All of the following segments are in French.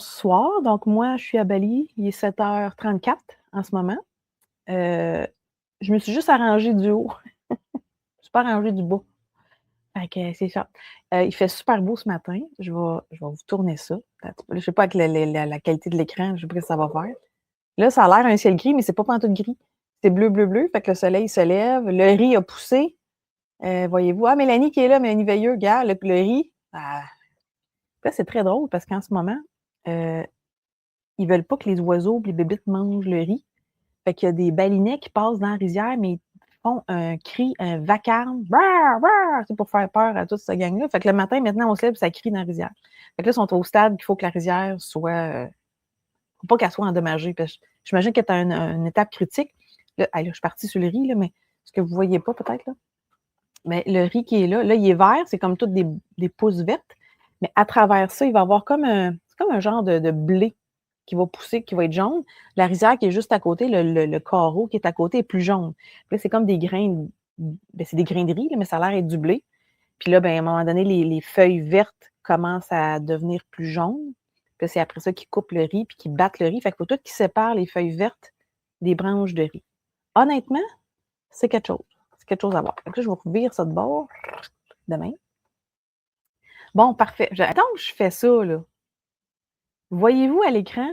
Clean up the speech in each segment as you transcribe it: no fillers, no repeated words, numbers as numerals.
soir, donc moi, je suis à Bali, il est 7h34 en ce moment. Je me suis juste arrangée du haut. Je me suis pas arrangée du bas. Fait que c'est ça. Il fait super beau ce matin. Je vais vous tourner ça. Attends, je sais pas avec la qualité de l'écran, je sais pas ce que ça va faire. Là, ça a l'air un ciel gris, mais c'est pas pantoute gris. C'est bleu, bleu, bleu. Fait que le soleil se lève. Le riz a poussé. Voyez-vous. Ah, Mélanie qui est là, Mélanie Veilleux, regarde, le riz. Ah. Là, c'est très drôle parce qu'en ce moment, euh, ils veulent pas que les oiseaux et les bébites mangent le riz. Fait qu'il y a des balinets qui passent dans la rizière, mais ils font un cri, un vacarme. Brrr, brrr, c'est pour faire peur à toute cette gang-là. Fait que le matin, maintenant, on se lève et ça crie dans la rizière. Fait que là, ils sont au stade qu'il faut que la rizière soit. Faut pas qu'elle soit endommagée. Parce que j'imagine qu'elle est à une étape critique. Là, là, je suis partie sur le riz, là, mais ce que vous voyez pas peut-être, là. Mais le riz qui est là, il est vert, c'est comme toutes des pousses vertes. Mais à travers ça, il va y avoir c'est comme un genre de blé qui va pousser, qui va être jaune. La rizière qui est juste à côté, le carreau qui est à côté est plus jaune. Puis là, c'est comme des grains, ben, c'est des grains de riz, là, mais ça a l'air d'être du blé. Puis là, ben, à un moment donné, les feuilles vertes commencent à devenir plus jaunes. Puis là, c'est après ça qu'ils coupent le riz puis qu'ils battent le riz. Fait qu'il faut tout qu'ils séparent les feuilles vertes des branches de riz. Honnêtement, c'est quelque chose. C'est quelque chose à voir. Fait que là, je vais ouvrir ça de bord demain. Bon, parfait. Attends que je fais ça, là. Voyez-vous à l'écran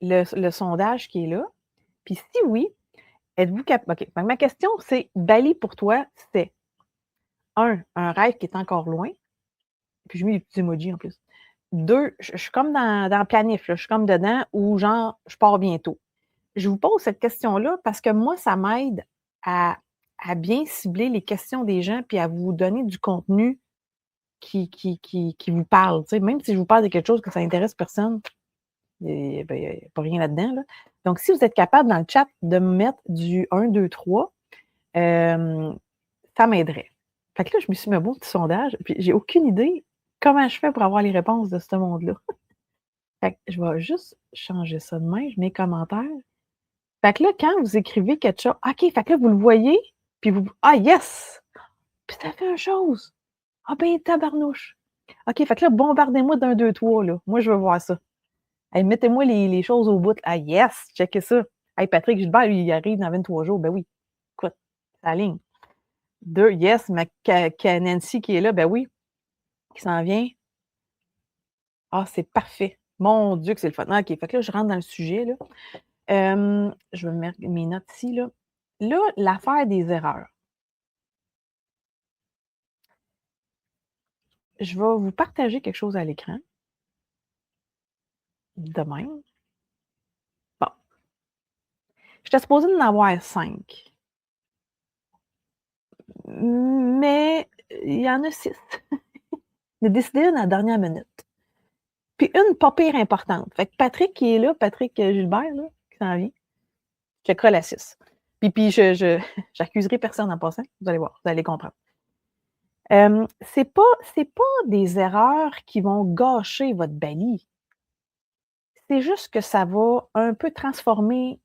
le sondage qui est là? Puis si oui, êtes-vous capable. OK. Donc, ma question, c'est Bali pour toi, c'est un rêve qui est encore loin. Puis je mets des petits emojis en plus. 2, je suis comme dans le planif, là, je suis comme dedans ou genre, je pars bientôt. Je vous pose cette question-là parce que moi, ça m'aide à bien cibler les questions des gens puis à vous donner du contenu qui vous parle. Tu sais, même si je vous parle de quelque chose que ça n'intéresse personne, il n'y a pas rien là-dedans. Là. Donc, si vous êtes capable dans le chat de me mettre du 1, 2, 3, ça m'aiderait. Fait que là, je me suis mis un beau petit sondage, puis j'ai aucune idée comment je fais pour avoir les réponses de ce monde-là. Fait que je vais juste changer ça de main, je mets commentaires. Fait que là, quand vous écrivez quelque chose, OK, fait que là, vous le voyez, puis vous, ah, yes! Puis ça fait une chose. Ah, ben, tabarnouche. OK, fait que là, bombardez-moi d'un, deux, trois, là. Moi, je veux voir ça. Hey, mettez-moi les choses au bout. Ah, yes! Checkez ça. Hey, Patrick Gilbert, lui, il arrive dans 23 jours. Ben oui. Écoute, ça ligne. 2, yes. Nancy qui est là, ben oui. Qui s'en vient. Ah, c'est parfait. Mon Dieu, que c'est le fun. OK, fait que là, je rentre dans le sujet, là. Je vais mettre mes notes ici, là. Là, l'affaire des erreurs. Je vais vous partager quelque chose à l'écran. De même. Bon. J'étais supposée en avoir 5. Mais il y en a 6. J'ai décidé une à la dernière minute. Puis une pas pire importante. Fait que Patrick qui est là, Patrick Gilbert, là, qui s'en vient, checkera la 6. Puis j'accuserai personne en passant. Vous allez voir, vous allez comprendre. C'est pas des erreurs qui vont gâcher votre Bali. C'est juste que ça va un peu transformer.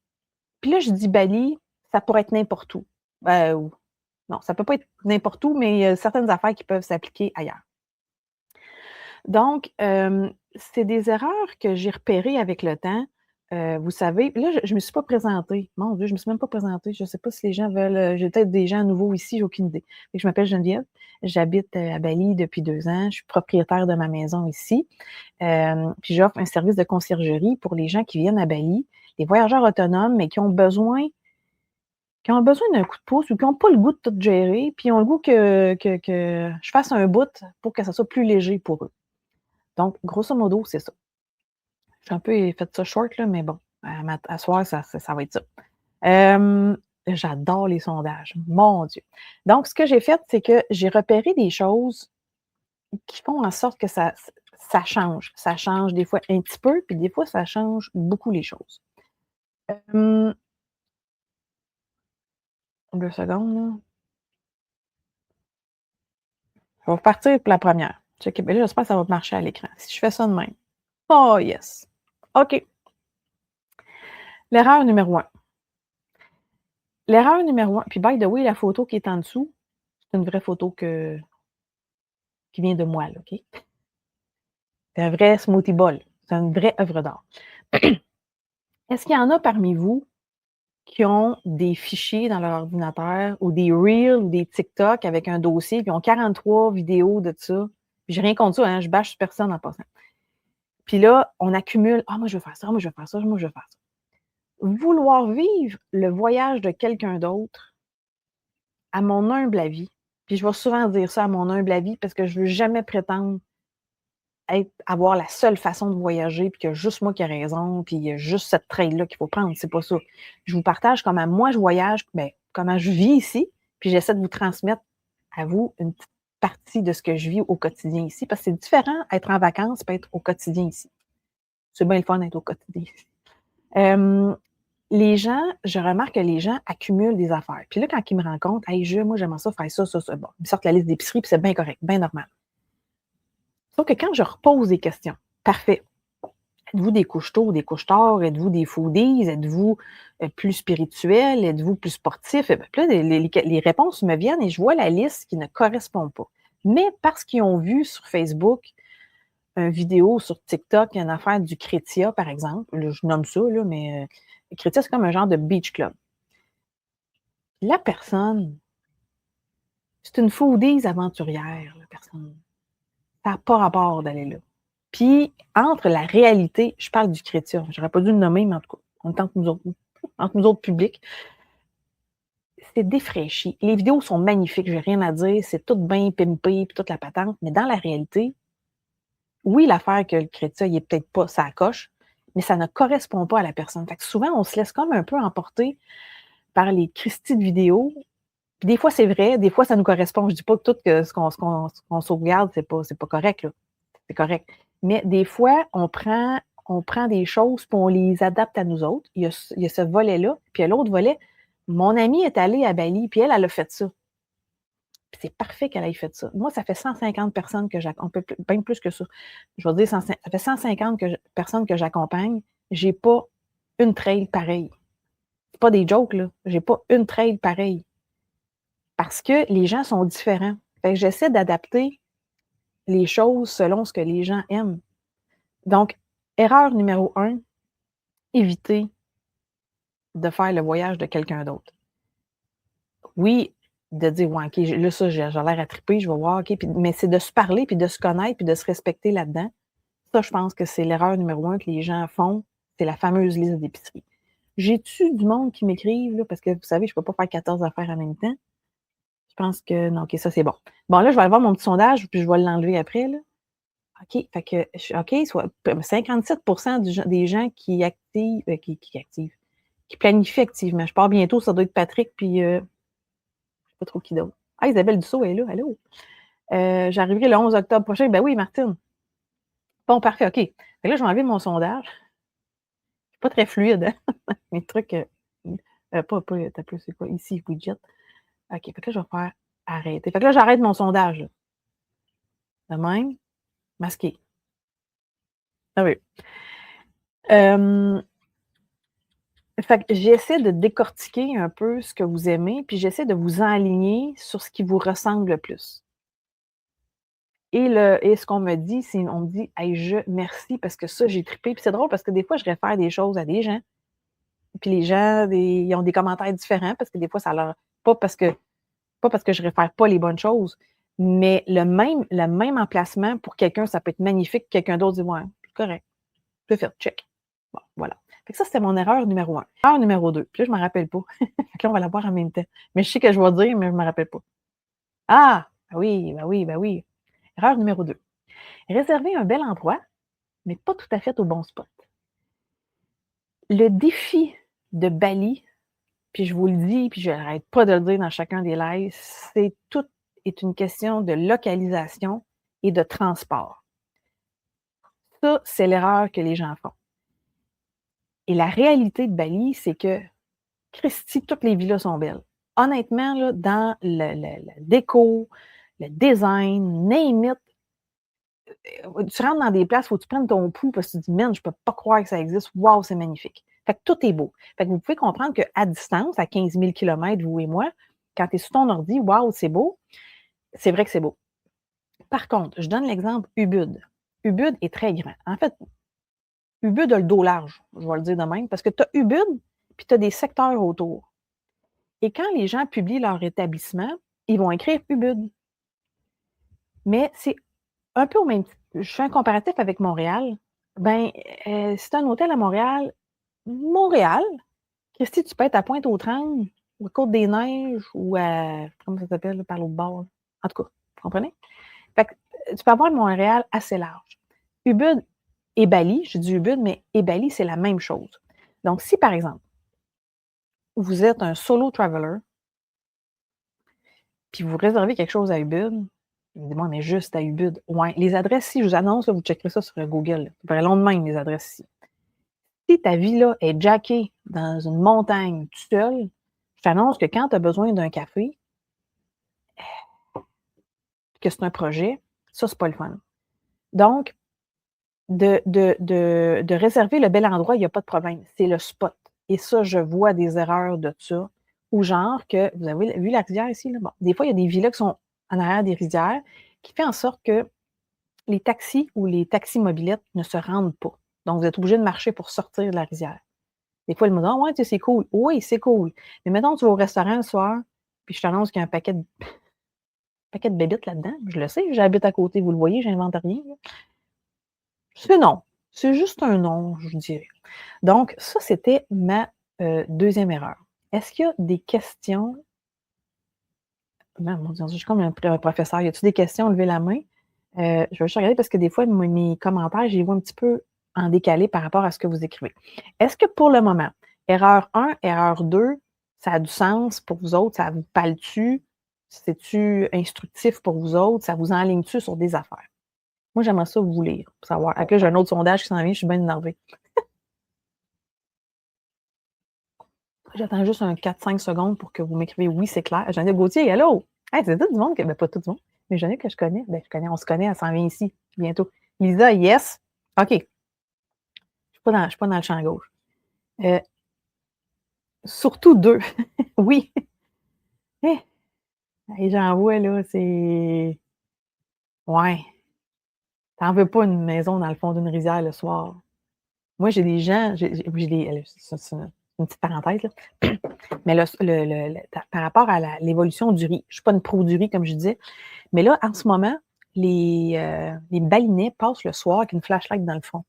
Puis là, je dis Bali, ça pourrait être n'importe où. Non, ça peut pas être n'importe où, mais il y a certaines affaires qui peuvent s'appliquer ailleurs. Donc, c'est des erreurs que j'ai repérées avec le temps. Vous savez, là, je me suis pas présentée. Mon Dieu, je me suis même pas présentée. Je sais pas si les gens veulent, j'ai peut-être des gens nouveaux ici, j'ai aucune idée. Fait que je m'appelle Geneviève, j'habite, à Bali depuis 2 ans. Je suis propriétaire de ma maison ici. Puis j'offre un service de conciergerie pour les gens qui viennent à Bali, les voyageurs autonomes, mais qui ont besoin d'un coup de pouce ou qui n'ont pas le goût de tout gérer, puis ont le goût que je fasse un bout pour que ça soit plus léger pour eux. Donc, grosso modo, c'est ça. J'ai un peu fait ça short, là, mais bon, à soir, ça va être ça. J'adore les sondages, mon Dieu. Donc, ce que j'ai fait, c'est que j'ai repéré des choses qui font en sorte que ça change. Ça change des fois un petit peu, puis des fois, ça change beaucoup les choses. 2 secondes, là. Je vais repartir pour la première. Checker. Ben là, j'espère que ça va marcher à l'écran. Si je fais ça de même. Oh, yes. OK. L'erreur numéro 1. L'erreur numéro 1, puis by the way, la photo qui est en dessous, c'est une vraie photo qui vient de moi, là, OK? C'est un vrai smoothie bowl. C'est une vraie œuvre d'art. Est-ce qu'il y en a parmi vous qui ont des fichiers dans leur ordinateur ou des Reels ou des TikTok avec un dossier, puis ils ont 43 vidéos de ça? Puis j'ai rien contre ça, hein, je bâche personne en passant. Puis là, on accumule: «Ah moi je veux faire ça, moi je veux faire ça, moi je veux faire ça». Vouloir vivre le voyage de quelqu'un d'autre, à mon humble avis, puis je vais souvent dire ça, à mon humble avis, parce que je veux jamais prétendre avoir la seule façon de voyager, puis qu'il y a juste moi qui ai raison, puis il y a juste cette trail-là qu'il faut prendre, c'est pas ça. Je vous partage comment moi je voyage, ben, comment je vis ici, puis j'essaie de vous transmettre à vous une petite partie de ce que je vis au quotidien ici, parce que c'est différent être en vacances et être au quotidien ici. C'est bien le fun d'être au quotidien ici. Les gens, je remarque que les gens accumulent des affaires. Puis là, quand ils me rencontrent, hey, moi, j'aimerais ça faire ça, ça, ça. Bon, ils sortent la liste d'épicerie, puis c'est bien correct, bien normal. Sauf que quand je repose des questions, parfait. Êtes-vous des couches-tôt ou des couches-tard? Êtes-vous des foodies? Êtes-vous plus spirituel? Êtes-vous plus sportif? Et bien, puis là, les réponses me viennent et je vois la liste qui ne correspond pas. Mais parce qu'ils ont vu sur Facebook une vidéo, sur TikTok, une affaire du Crétia, par exemple, là, je nomme ça, là, mais Crétia, c'est comme un genre de beach club. La personne, c'est une foodies aventurière, la personne. Ça n'a pas rapport d'aller là. Puis, entre la réalité, je parle du chrétien, j'aurais pas dû le nommer, mais en tout cas, on est entre nous autres publics, c'est défraîchi. Les vidéos sont magnifiques, j'ai rien à dire, c'est tout bien pimpé, puis toute la patente, mais dans la réalité, oui, l'affaire que le chrétien, il est peut-être pas ça coche, mais ça ne correspond pas à la personne. Fait que souvent, on se laisse comme un peu emporter par les Christie de vidéos. Puis des fois, c'est vrai, des fois, ça nous correspond. Je dis pas que tout ce qu'on sauvegarde, c'est pas correct, là. C'est correct. Mais des fois, on prend des choses puis on les adapte à nous autres. Il y a ce volet-là. Puis il y a l'autre volet. Mon amie est allée à Bali, puis elle a fait ça. Puis c'est parfait qu'elle ait fait ça. Moi, ça fait 150 personnes que j'accompagne, bien plus que ça. Je vais dire, ça fait 150 personnes que j'accompagne. J'ai pas une trail pareille. C'est pas des jokes, là. J'ai pas une trail pareille. Parce que les gens sont différents. Fait que j'essaie d'adapter les choses selon ce que les gens aiment. Donc, erreur numéro 1, éviter de faire le voyage de quelqu'un d'autre. Oui, de dire, ouais, OK, là, ça, j'ai l'air à triper, je vais voir, OK, mais c'est de se parler, puis de se connaître, puis de se respecter là-dedans. Ça, je pense que c'est l'erreur numéro 1 que les gens font, c'est la fameuse liste d'épicerie. J'ai-tu du monde qui m'écrive, là, parce que vous savez, je ne peux pas faire 14 affaires en même temps. Je pense que non, OK, ça, c'est bon. Bon, là, je vais aller voir mon petit sondage, puis je vais l'enlever après, là. OK, fait que, OK, soit 57 des gens qui activent, qui planifient activement. Je pars bientôt, ça doit être Patrick, puis je sais pas trop qui d'autre. Ah, Isabelle Dussault est là, allô? J'arriverai le 11 octobre prochain. Ben oui, Martine. Bon, parfait, OK. Fait que là, je vais enlever mon sondage. C'est pas très fluide, hein? Mes trucs, t'as plus, c'est quoi? Ici, widget. OK, fait que là, je vais faire arrêter. Fait que là, j'arrête mon sondage, là. De même, masqué. Ah oui. Fait que j'essaie de décortiquer un peu ce que vous aimez, puis j'essaie de vous enligner sur ce qui vous ressemble le plus. Et ce qu'on me dit, c'est on me dit: «Hey, merci parce que ça, j'ai trippé». Puis c'est drôle parce que des fois, je réfère des choses à des gens, puis les gens, ils ont des commentaires différents parce que des fois, ça leur pas parce que je réfère pas les bonnes choses, mais le même emplacement pour quelqu'un, ça peut être magnifique. Quelqu'un d'autre dit: «Ouais, c'est correct, je fait, check». Bon, voilà. Fait que ça, c'était mon erreur numéro 1. Erreur numéro 2, puis là, je m'en rappelle pas. Fait que là, on va la voir en même temps. Mais je sais que je vais dire, mais je me rappelle pas. Ah! Ben oui, ben oui, ben oui. Erreur numéro 2. Réserver un bel endroit, mais pas tout à fait au bon spot. Le défi de Bali, puis je vous le dis, puis je n'arrête pas de le dire dans chacun des lives, tout est une question de localisation et de transport. Ça, c'est l'erreur que les gens font. Et la réalité de Bali, c'est que Christy, toutes les villas sont belles. Honnêtement, là, dans le déco, le design, name it, tu rentres dans des places, il faut que tu prennes ton pouls parce que tu te dis, man, je peux pas croire que ça existe. Waouh, c'est magnifique. Fait que tout est beau. Fait que vous pouvez comprendre qu'à distance, à 15 000 km, vous et moi, quand tu es sur ton ordi, waouh, c'est beau. C'est vrai que c'est beau. Par contre, je donne l'exemple Ubud. Ubud est très grand. En fait, Ubud a le dos large, je vais le dire de même, parce que tu as Ubud, puis tu as des secteurs autour. Et quand les gens publient leur établissement, ils vont écrire Ubud. Mais c'est un peu au même titre. Je fais un comparatif avec Montréal. Ben, si tu as un hôtel à Montréal, Montréal, Christy, tu peux être à Pointe-aux-Trembles, ou à Côte-des-Neiges, ou à, comment ça s'appelle, là, par l'autre bord. En tout cas, vous comprenez? Fait que, tu peux avoir Montréal assez large. Ubud et Bali, je dis Ubud, mais et Bali, c'est la même chose. Donc, si par exemple, vous êtes un solo traveler, puis vous réservez quelque chose à Ubud, dis-moi, mais juste à Ubud. Ouais, les adresses, si je vous annonce, là, vous checkerez ça sur Google. Là. Ça long de même, les adresses ici. Si ta villa est jackée dans une montagne tout seul, je t'annonce que quand tu as besoin d'un café, que c'est un projet, ça, c'est pas le fun. Donc, de réserver le bel endroit, il n'y a pas de problème. C'est le spot. Et ça, je vois des erreurs de ça. Ou genre que, vous avez vu la rivière ici? Là? Bon, des fois, il y a des villas qui sont en arrière des rivières qui fait en sorte que les taxis ou les taxis mobylettes ne se rendent pas. Donc, vous êtes obligé de marcher pour sortir de la rivière. Des fois, ils me disent, ah ouais, tu sais, c'est cool. Oui, c'est cool. Mais mettons, tu vas au restaurant le soir, puis je t'annonce qu'il y a un paquet de bébites là-dedans. Je le sais, j'habite à côté, vous le voyez, j'invente rien. Là. C'est non. C'est juste un non, je dirais. Donc, ça, c'était ma deuxième erreur. Est-ce qu'il y a des questions? Non, mon Dieu, je suis comme un professeur. Y a-t-il des questions? Levez la main. Je vais juste regarder parce que des fois, mes commentaires, je les vois un petit peu en décalé par rapport à ce que vous écrivez. Est-ce que pour le moment, erreur 1, erreur 2, ça a du sens pour vous autres? Ça vous parle-tu? C'est-tu instructif pour vous autres? Ça vous enligne-tu sur des affaires? Moi, j'aimerais ça vous lire pour savoir. Après, j'ai un autre sondage qui s'en vient, je suis bien énervée. J'attends juste un 4-5 secondes pour que vous m'écrivez oui, c'est clair. Jeannette Gauthier, hello! Hey, c'est tout du monde que, ben pas tout du monde, mais Jeannette que je connais. Ben, on se connaît, elle s'en vient ici, bientôt. Lisa, yes. OK. Je suis pas dans le champ gauche. Euh, surtout deux. Oui. Eh, hey, j'en vois, là, c'est. Ouais. T'en veux pas une maison dans le fond d'une rivière le soir. Moi, j'ai des gens, j'ai des. C'est une petite parenthèse, là. Mais par rapport à l'évolution du riz, je ne suis pas une pro du riz, comme je disais, mais là, en ce moment, les balinets passent le soir avec une flashlight dans le fond.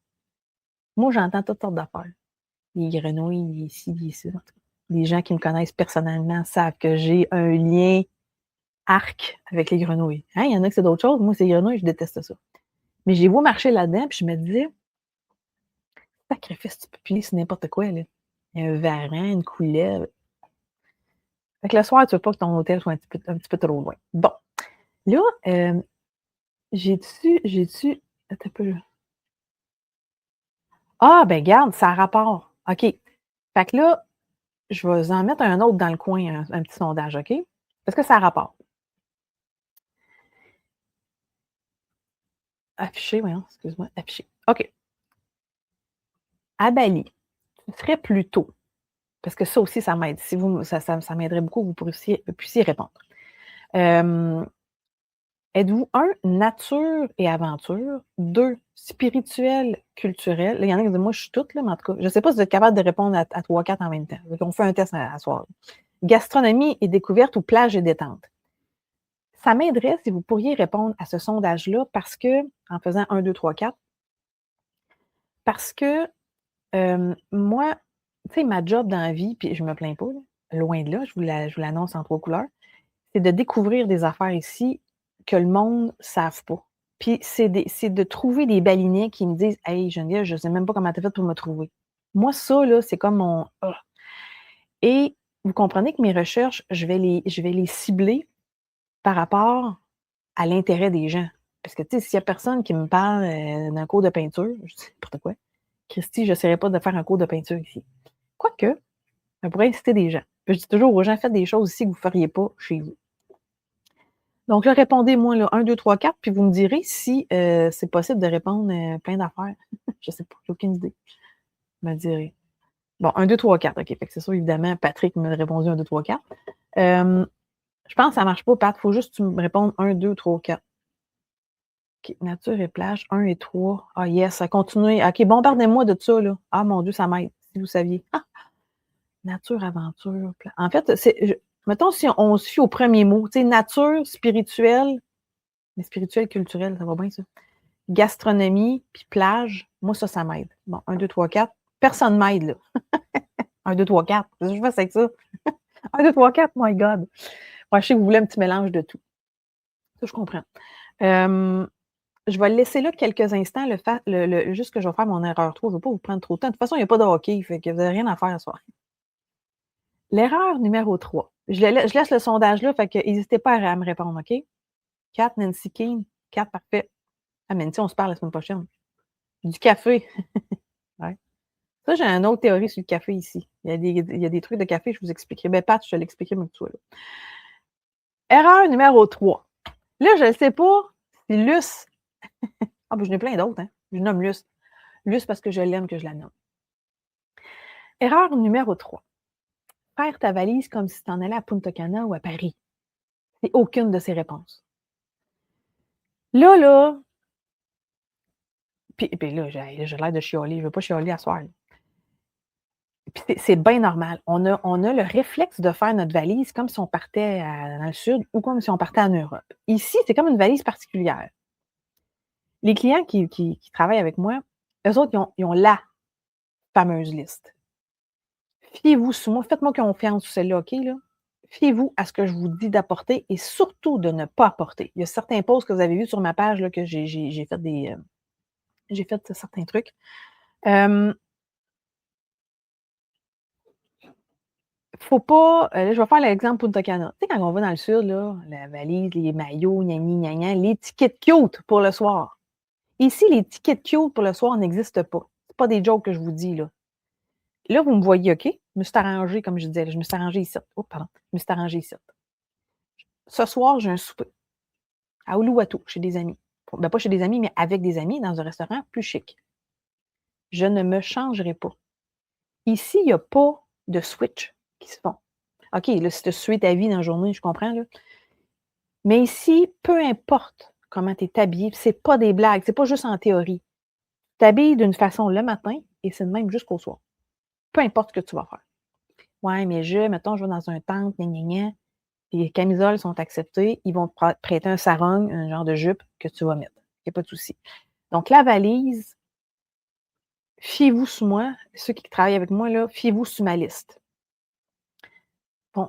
Moi, j'entends toutes sortes d'affaires. Les grenouilles, les ci, les ça. Les gens qui me connaissent personnellement savent que j'ai un lien arc avec les grenouilles. Hein, il y en a que c'est d'autres choses. Moi, ces grenouilles, je déteste ça. Mais j'ai vu marcher là-dedans, puis je me disais, sacrifice, tu peux plier sur n'importe quoi, là. Il y a un varan, une couleuvre. Fait que le soir, tu veux pas que ton hôtel soit un petit peu trop loin. Bon. Là, j'ai-tu. Attends un peu. Ah, ben garde, ça a rapport. OK. Fait que là, je vais en mettre un autre dans le coin, un petit sondage, OK? Parce que ça a rapport. Affiché, voyons, excuse-moi, affiché. OK. À Bali, tu serais plus tôt. Parce que ça aussi, ça m'aide. Si vous, ça m'aiderait beaucoup, vous puissiez répondre. Êtes-vous un, nature et aventure, 2, spirituel, culturel. Là, il y en a qui disent, moi, je suis toute, là, mais en tout cas, je ne sais pas si vous êtes capable de répondre à 3-4 en même temps. Donc, on fait un test à soir. Gastronomie et découverte ou plage et détente. Ça m'aiderait si vous pourriez répondre à ce sondage-là parce que, en faisant 1, 2, 3, 4, parce que moi, tu sais, ma job dans la vie, puis je me plains pas, là, loin de là, je vous l'annonce en 3 couleurs, c'est de découvrir des affaires ici que le monde ne savent pas. Puis c'est de trouver des balinets qui me disent Hey Geneviève, je ne sais même pas comment tu as fait pour me trouver. Moi, ça, là, c'est comme mon. Et vous comprenez que mes recherches, je vais les cibler par rapport à l'intérêt des gens. Parce que, tu sais, s'il n'y a personne qui me parle d'un cours de peinture, je dis n'importe quoi, Christy, je n'essaierai pas de faire un cours de peinture ici. Quoique, je pourrais inciter des gens. Puis je dis toujours aux gens, faites des choses ici que vous ne feriez pas chez vous. Donc là, répondez-moi là, 1, 2, 3, 4, puis vous me direz si c'est possible de répondre plein d'affaires. Je ne sais pas, j'ai aucune idée. Vous me direz. Bon, 1, 2, 3, 4. OK, fait que c'est ça, évidemment, Patrick m'a répondu 1, 2, 3, 4. Je pense que ça ne marche pas, Pat. Il faut juste que tu me répondes 1, 2, 3, 4. OK, nature et plage, 1 et 3. Ah yes, ça continue. OK, bombardez-moi de ça, là. Ah mon Dieu, ça m'aide, si vous saviez. Ah! Nature, aventure, en fait, mettons si on se fie au premier mot, tu sais, nature, spirituelle, mais spirituel, culturel, ça va bien ça. Gastronomie, puis plage, moi, ça m'aide. Bon, 1, 2, 3, 4. Personne m'aide, là. 1, 2, 3, 4. Qu'est-ce que je fais avec ça? 1, 2, 3, 4, my God. Ouais, je sais que vous voulez un petit mélange de tout. Ça, je comprends. Je vais le laisser là quelques instants, juste que je vais faire mon erreur 3. Je ne veux pas vous prendre trop de temps. De toute façon, il n'y a pas de hockey, fait que vous n'avez rien à faire ce soir. L'erreur numéro 3. Je laisse le sondage là, fait que n'hésitez pas à me répondre, OK? 4, Nancy King. 4, parfait. Ah, mais on se parle la semaine prochaine. Du café. Ouais. Ça, j'ai une autre théorie sur le café ici. Il y a des trucs de café, je vous expliquerai. Ben, Pat, je te l'expliquerai même toi. Là. Erreur numéro 3. Là, je ne sais pas si Luce. Ah, ben, j'en ai plein d'autres, hein. Je nomme Luce. Luce parce que je l'aime que je la nomme. Erreur numéro 3. Faire ta valise comme si tu en allais à Punta Cana ou à Paris. C'est aucune de ces réponses. Là, puis là, j'ai l'air de chialer. Je ne veux pas chialer à soir. Puis c'est bien normal. On a le réflexe de faire notre valise comme si on partait dans le sud ou comme si on partait en Europe. Ici, c'est comme une valise particulière. Les clients qui travaillent avec moi, eux autres, ils ont la fameuse liste. Fiez-vous sur moi, faites-moi confiance sur celle-là, OK? Là? Fiez-vous à ce que je vous dis d'apporter et surtout de ne pas apporter. Il y a certains posts que vous avez vus sur ma page là, que j'ai fait j'ai fait certains trucs. Faut pas. Là, je vais faire l'exemple Punta Cana. Tu sais, quand on va dans le sud, là, la valise, les maillots, gna les tickets cute pour le soir. Ici, les tickets cute pour le soir n'existent pas. C'est pas des jokes que je vous dis, là. Là, vous me voyez, OK? Je me suis arrangée, comme je disais, je me suis arrangée ici. Oh, pardon. Je me suis arrangée ici. Ce soir, j'ai un souper à Uluwatu, chez des amis. Ben, pas chez des amis, mais avec des amis, dans un restaurant plus chic. Je ne me changerai pas. Ici, il n'y a pas de switch qui se font. OK, là, si tu as sué ta vie dans la journée, je comprends, là. Mais ici, peu importe comment tu es habillé, c'est pas des blagues, c'est pas juste en théorie. Tu t'habilles d'une façon le matin et c'est de même jusqu'au soir. Peu importe ce que tu vas faire. Ouais, mais mettons, je vais dans un temple, les camisoles sont acceptées, ils vont te prêter un sarong, un genre de jupe que tu vas mettre. Il n'y a pas de souci. Donc, la valise, fiez-vous sur moi, ceux qui travaillent avec moi, là, fiez-vous sur ma liste. Bon,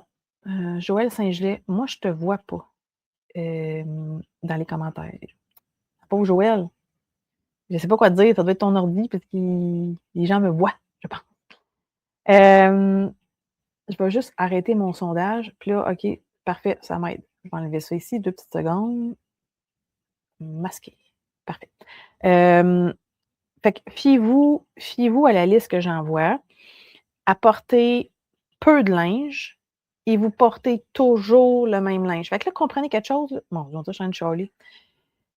Joël Saint-Gelais, moi, je te vois pas dans les commentaires. Pauvre Joël, je ne sais pas quoi te dire, ça doit être ton ordi parce que les gens me voient, je pense. Je vais juste arrêter mon sondage. Puis là, OK, parfait, ça m'aide. Je vais enlever ça ici, 2 petites secondes. Masquer. Parfait. Fait que fiez-vous à la liste que j'envoie. Apportez peu de linge et vous portez toujours le même linge. Fait que là, comprenez quelque chose. Bon, je suis en train de chialer.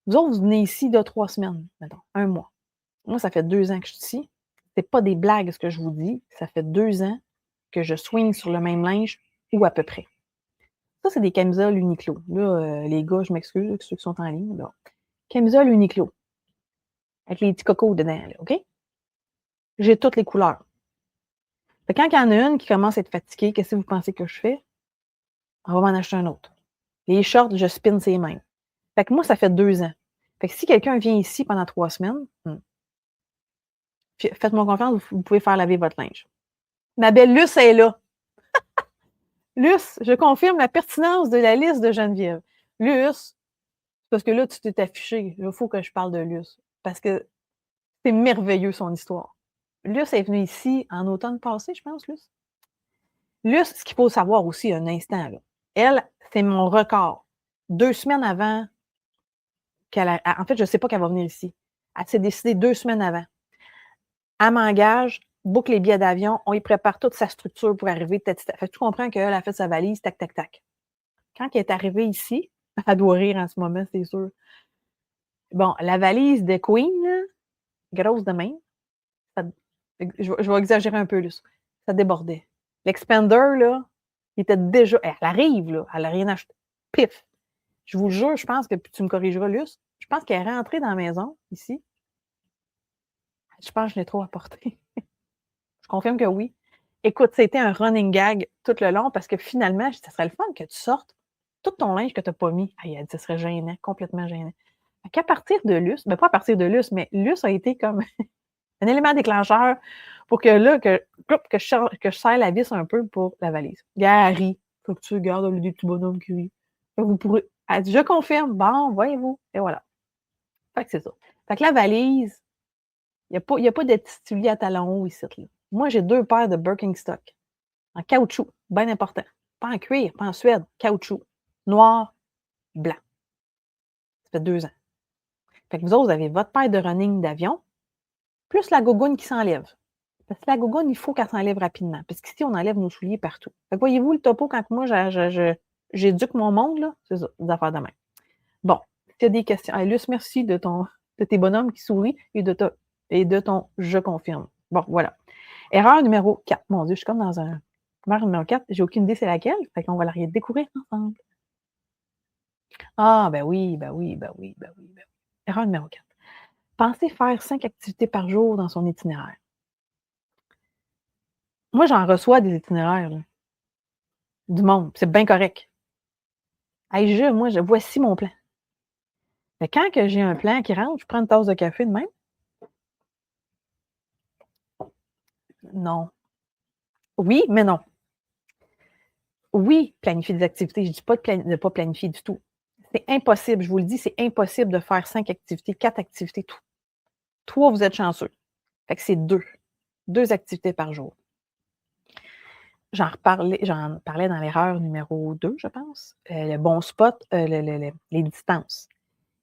Vous autres, vous venez ici de 3 semaines, mettons, 1 mois. Moi, ça fait 2 ans que je suis ici. C'est pas des blagues ce que je vous dis. Ça fait 2 ans que je swing sur le même linge ou à peu près. Ça, c'est des camisoles Uniqlo. Là, les gars, je m'excuse, ceux qui sont en ligne. Là. Camisole Uniqlo. Avec les petits cocos dedans, là, OK? J'ai toutes les couleurs. Fait que quand il y en a une qui commence à être fatiguée, qu'est-ce que vous pensez que je fais? On va m'en acheter un autre. Les shorts, je spin ces mêmes. Fait que moi, ça fait 2 ans. Fait que si quelqu'un vient ici pendant 3 semaines, faites-moi confiance, vous pouvez faire laver votre linge. Ma belle Luce est là. Luce, je confirme la pertinence de la liste de Geneviève. Luce, parce que là, tu t'es affiché. Il faut que je parle de Luce. Parce que c'est merveilleux, son histoire. Luce est venue ici en automne passé, je pense, Luce. Luce, ce qu'il faut savoir aussi un instant, là, elle, c'est mon record. 2 semaines avant en fait, je ne sais pas qu'elle va venir ici. Elle s'est décidée 2 semaines avant. Elle m'engage, boucle les billets d'avion, on y prépare toute sa structure pour arriver. Fait que tu comprends qu'elle a fait sa valise, tac, tac, tac. Quand elle est arrivée ici, elle doit rire en ce moment, c'est sûr. Bon, la valise de Queen, là, grosse de même, je vais exagérer un peu, là, ça débordait. L'Expander, là, il était déjà. Elle arrive, là, elle n'a rien acheté. Pif! Je vous le jure, je pense que tu me corrigeras, Luce. Je pense qu'elle est rentrée dans la maison, ici. Je pense que je l'ai trop apporté. Je confirme que oui. Écoute, c'était un running gag tout le long parce que finalement, ça serait le fun que tu sortes tout ton linge que tu n'as pas mis. Aïe, ce serait gênant, complètement gênant. Qu'à partir de Luce, pas à partir de Luce, mais Luce a été comme un élément déclencheur pour que là, que je serre la vis un peu pour la valise. Gary, faut que tu regardes des petits bonhommes qui rient. Vous pourrez. Elle dit, je confirme. Bon, voyez-vous. Et voilà. Fait que c'est ça. Fait que la valise, il n'y a pas de petits souliers à talons hauts ici. Là. Moi, j'ai 2 paires de Birkenstock en caoutchouc, bien important. Pas en cuir, pas en suède, caoutchouc. Noir, blanc. Ça fait 2 ans. Fait que vous autres, vous avez votre paire de running d'avion, plus la gogoune qui s'enlève. Parce que la gogoune, il faut qu'elle s'enlève rapidement. Parce qu'ici, on enlève nos souliers partout. Fait que voyez-vous le topo quand moi, j'éduque mon monde, là, c'est ça, des affaires de main. Bon, s'il y a des questions. Hey, Luce, merci de tes bonhommes qui sourient et de ton je confirme. Bon, voilà. Erreur numéro 4. Mon Dieu, je suis comme dans un. Erreur numéro 4, j'ai aucune idée c'est laquelle. Fait qu'on va la découvrir ensemble. Ah, ben oui, ben oui, ben oui, ben oui, ben oui. Erreur numéro 4. Pensez faire 5 activités par jour dans son itinéraire. Moi, j'en reçois des itinéraires, là, du monde. C'est bien correct. Hey, voici mon plan. Mais quand que j'ai un plan qui rentre, je prends une tasse de café de même. Non. Oui, mais non. Oui, planifier des activités. Je ne dis pas de ne pas planifier du tout. C'est impossible, je vous le dis, c'est impossible de faire 5 activités, 4 activités, tout. 3, vous êtes chanceux. Fait que c'est 2. 2 activités par jour. J'en parlais dans l'erreur numéro 2, je pense. Le bon spot, les distances.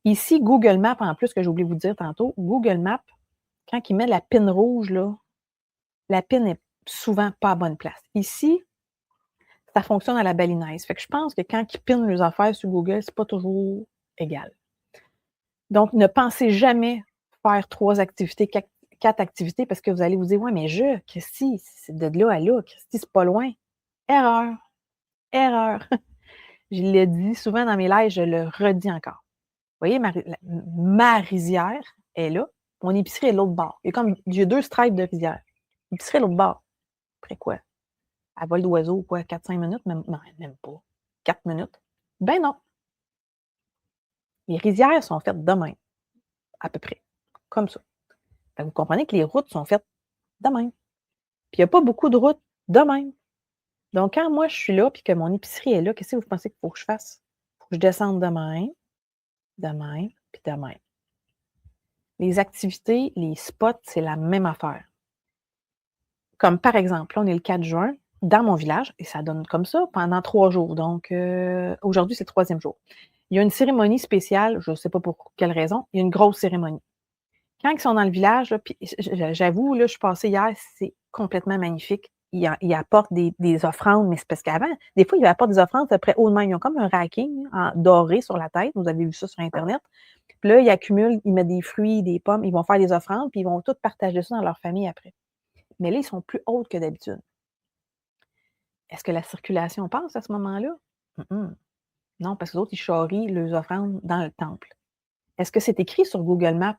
Ici, Google Maps, en plus, que j'ai oublié de vous dire tantôt, Google Maps, quand il met la pin rouge, là, la pin n'est souvent pas à bonne place. Ici, ça fonctionne à la balinaise. Fait que je pense que quand ils pinent les affaires sur Google, c'est pas toujours égal. Donc, ne pensez jamais faire 3 activités, 4 activités, parce que vous allez vous dire, ouais, mais Christy, c'est de là à là, Christy, c'est pas loin. Erreur. Erreur. Je l'ai dit souvent dans mes lives, je le redis encore. Vous voyez, ma rizière est là, mon épicerie est l'autre bord. J'ai 2 stripes de rizière. L'épicerie est l'autre bord. Après quoi? À vol d'oiseau, quoi, 4-5 minutes? Non, même pas. 4 minutes? Ben non. Les rizières sont faites de même, à peu près. Comme ça. Vous comprenez que les routes sont faites de même. Puis il n'y a pas beaucoup de routes de même. Donc, quand moi, je suis là, puis que mon épicerie est là, qu'est-ce que vous pensez qu'il faut que je fasse? Il faut que je descende de même, puis de même. Les activités, les spots, c'est la même affaire. Comme par exemple, là, on est le 4 juin, dans mon village, et ça donne comme ça pendant 3 jours. Donc, aujourd'hui, c'est le 3e jour. Il y a une cérémonie spéciale, je ne sais pas pour quelle raison, il y a une grosse cérémonie. Quand ils sont dans le village, là, puis j'avoue, là, je suis passée hier, c'est complètement magnifique. Ils apportent des offrandes, mais c'est parce qu'avant, des fois, ils apportent des offrandes après haut de main. Ils ont comme un racking doré sur la tête. Vous avez vu ça sur Internet. Puis là, ils accumulent, ils mettent des fruits, des pommes, ils vont faire des offrandes, puis ils vont tout partager ça dans leur famille après. Mais là, ils sont plus hauts que d'habitude. Est-ce que la circulation passe à ce moment-là? Non, parce que les autres, ils charrient leurs offrandes dans le temple. Est-ce que c'est écrit sur Google Maps?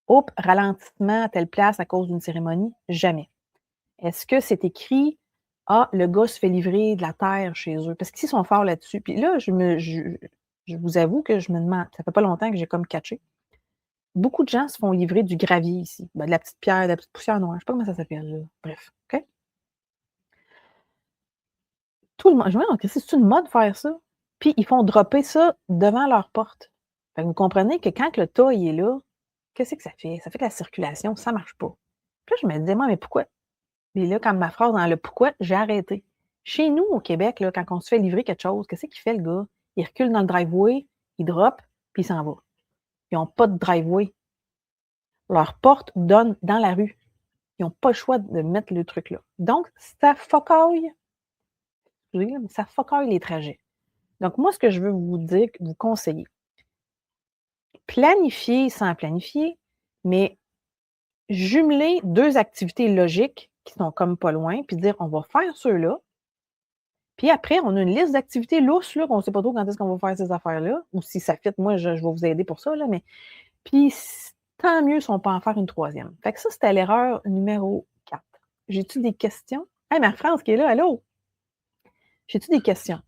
Oups, ralentissement à telle place à cause d'une cérémonie? Jamais. Est-ce que c'est écrit, le gars se fait livrer de la terre chez eux? Parce qu'ils sont forts là-dessus. Puis là, je vous avoue que je me demande, ça fait pas longtemps que j'ai comme catché. Beaucoup de gens se font livrer du gravier ici. De la petite pierre, de la petite poussière noire. Je ne sais pas comment ça s'appelle, là. Bref, OK? Tout le monde, je me demande, c'est une mode faire ça? Puis ils font dropper ça devant leur porte. Fait que vous comprenez que quand le tas il est là, qu'est-ce que ça fait? Ça fait que la circulation, ça ne marche pas. Puis là, je me disais, moi, mais pourquoi? Puis là, quand ma phrase dans le pourquoi, j'ai arrêté. Chez nous, au Québec, là, quand on se fait livrer quelque chose, qu'est-ce qu'il fait le gars? Il recule dans le driveway, il drop, puis il s'en va. Ils n'ont pas de driveway. Leur porte donne dans la rue. Ils n'ont pas le choix de mettre le truc là. Donc, ça focaille. Ça focaille les trajets. Donc, moi, ce que je veux vous dire, vous conseiller, planifier sans planifier, mais jumeler 2 activités logiques qui sont comme pas loin, puis dire, on va faire ceux-là, Puis après, on a une liste d'activités lousses, là, qu'on ne sait pas trop quand est-ce qu'on va faire ces affaires-là, ou si ça fit, moi, je vais vous aider pour ça, là, mais puis tant mieux si on peut en faire une troisième. Fait que ça, c'était l'erreur numéro 4. J'ai-tu des questions? Hey, Marie-France qui est là, allô? J'ai-tu des questions?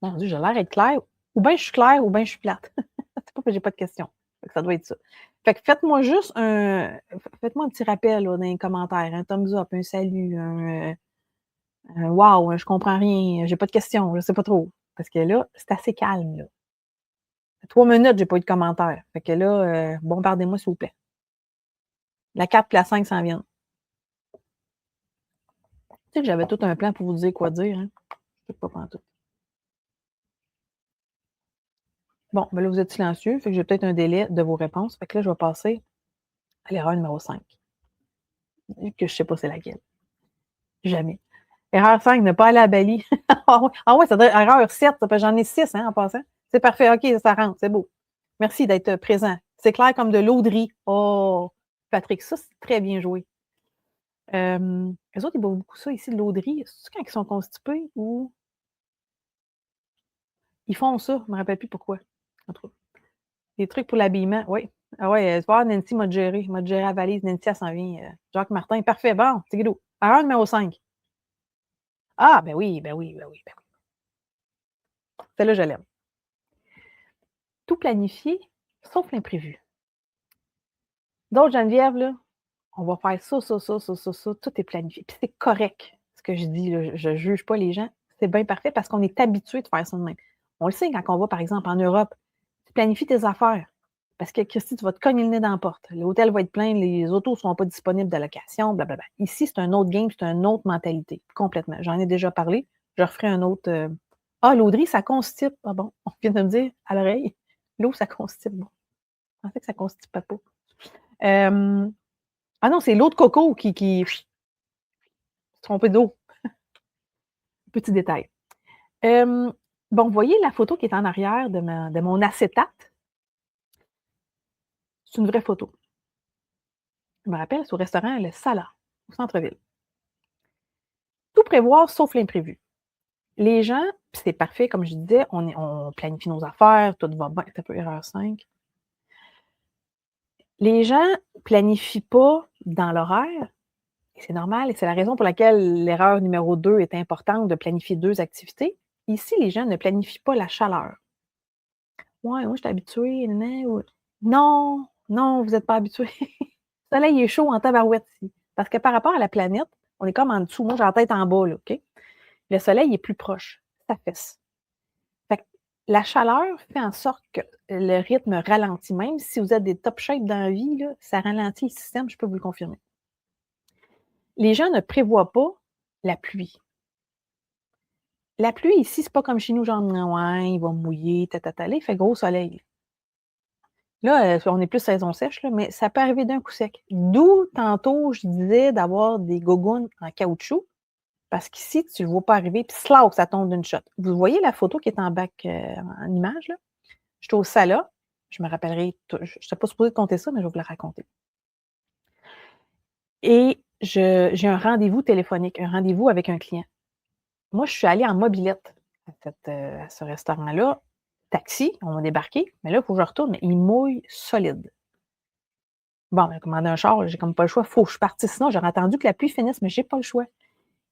Mon Dieu, j'ai l'air d'être claire. Ou bien je suis claire, ou bien je suis plate. C'est pas que j'ai pas de questions. Fait que ça doit être ça. Fait que faites-moi juste faites-moi un petit rappel là, dans les commentaires, un thumbs up, un salut, un wow, je comprends rien, j'ai pas de questions, je sais pas trop. Parce que là, c'est assez calme, là. 3 minutes, j'ai pas eu de commentaires. Fait que là, bombardez-moi, s'il vous plaît. La 4 et la 5 s'en viennent. Tu sais que j'avais tout un plan pour vous dire quoi dire, hein? Je sais pas pantoute. Bon, ben là, vous êtes silencieux, fait que j'ai peut-être un délai de vos réponses. Fait que là, je vais passer à l'erreur numéro 5. Que je sais pas c'est laquelle. Jamais. Erreur 5, ne pas aller à Bali. Ah ouais, ça doit être erreur 7, j'en ai 6 hein, en passant. C'est parfait, OK, ça rentre, c'est beau. Merci d'être présent. C'est clair comme de l'eau de riz. Oh, Patrick, ça, c'est très bien joué. Les autres, ils boivent beaucoup ça ici, de l'eau de riz. C'est quand ils sont constipés ou ils font ça? Je ne me rappelle plus pourquoi. Entre autres. Des trucs pour l'habillement, oui. Ah ouais, tu vois, Nancy m'a géré la valise. Nancy, elle s'en vient. Jacques Martin, parfait. Bon, c'est guido. Erreur numéro 5. Ah, ben oui, ben oui, ben oui, ben oui. Celle-là, je l'aime. Tout planifier, sauf l'imprévu. Donc, Geneviève, là, on va faire ça, ça, ça, ça, ça, ça. Tout est planifié. Puis c'est correct, ce que je dis. Là, je ne juge pas les gens. C'est bien parfait parce qu'on est habitué de faire ça de même. On le sait quand on va, par exemple, en Europe. Tu planifies tes affaires. Parce que, Christy, tu vas te cogner le nez dans la porte. L'hôtel va être plein, les autos ne seront pas disponibles de location, blablabla. Ici, c'est un autre game, c'est une autre mentalité, complètement. J'en ai déjà parlé. Je referai un autre. Ah, l'Audrey, ça constipe. Ah bon, on vient de me dire à l'oreille. L'eau, ça constipe. Bon, je pensais que ça ne constipait pas. Ah non, c'est l'eau de coco qui se trompait d'eau. Petit détail. Bon, vous voyez la photo qui est en arrière de mon acétate? C'est une vraie photo. Je me rappelle, c'est au restaurant Le Sala, au centre-ville. Tout prévoir sauf l'imprévu. Les gens, puis c'est parfait, comme je disais, on planifie nos affaires, tout va bien. C'est un peu erreur 5. Les gens ne planifient pas dans l'horaire, et c'est normal, et c'est la raison pour laquelle l'erreur numéro 2 est importante de planifier 2 activités. Ici, les gens ne planifient pas la chaleur. Ouais, moi, je suis habituée. Non, non, vous n'êtes pas habitué. Le soleil est chaud en tabarouette ici. Parce que par rapport à la planète, on est comme en dessous. Moi, j'ai la tête en bas, là, OK? Le soleil est plus proche. Ça fesse. Fait que la chaleur fait en sorte que le rythme ralentit. Même si vous êtes des top shape dans la vie, là, ça ralentit le système, je peux vous le confirmer. Les gens ne prévoient pas la pluie. La pluie ici, c'est pas comme chez nous, genre, ouais, il va mouiller, il fait gros soleil. Là, on est plus saison sèche, là, mais ça peut arriver d'un coup sec. D'où, tantôt, je disais d'avoir des gogoons en caoutchouc, parce qu'ici, tu ne le vois pas arriver, puis slack, ça tombe d'une shot. Vous voyez la photo qui est en bac, en image, là? J'étais au Sala, je me rappellerai, je ne suis pas supposée de compter ça, mais je vais vous la raconter. Et j'ai un rendez-vous téléphonique, un rendez-vous avec un client. Moi, je suis allée en mobilette à ce restaurant-là. Taxi, on a débarqué, mais là, il faut que je retourne, mais il mouille solide. Bon, ben, commander un char, j'ai comme pas le choix, il faut que je parte. Sinon, j'aurais attendu que la pluie finisse, mais j'ai pas le choix.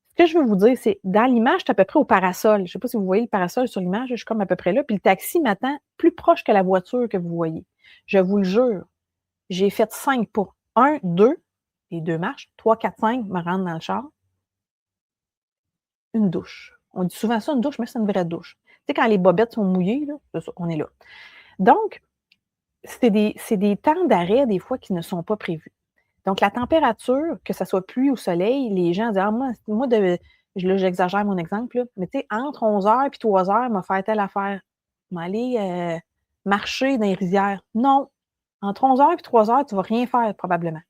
Ce que je veux vous dire, c'est dans l'image, je suis à peu près au parasol. Je ne sais pas si vous voyez le parasol sur l'image, je suis comme à peu près là. Puis le taxi m'attend plus proche que la voiture que vous voyez. Je vous le jure, j'ai fait 5 pas. 1, 2, les 2 marches, 3, 4, 5, me rendre dans le char. Une douche. On dit souvent ça, une douche, mais c'est une vraie douche. Tu sais, quand les bobettes sont mouillées, là, c'est ça, on est là. Donc, c'est des temps d'arrêt, des fois, qui ne sont pas prévus. Donc, la température, que ce soit pluie ou soleil, les gens disent, ah, moi là, j'exagère mon exemple, là, mais tu sais, entre 11 h et 3 h, m'a fait telle affaire. M'aller marcher dans les rizières. Non. Entre 11 h et 3 h, tu ne vas rien faire, probablement.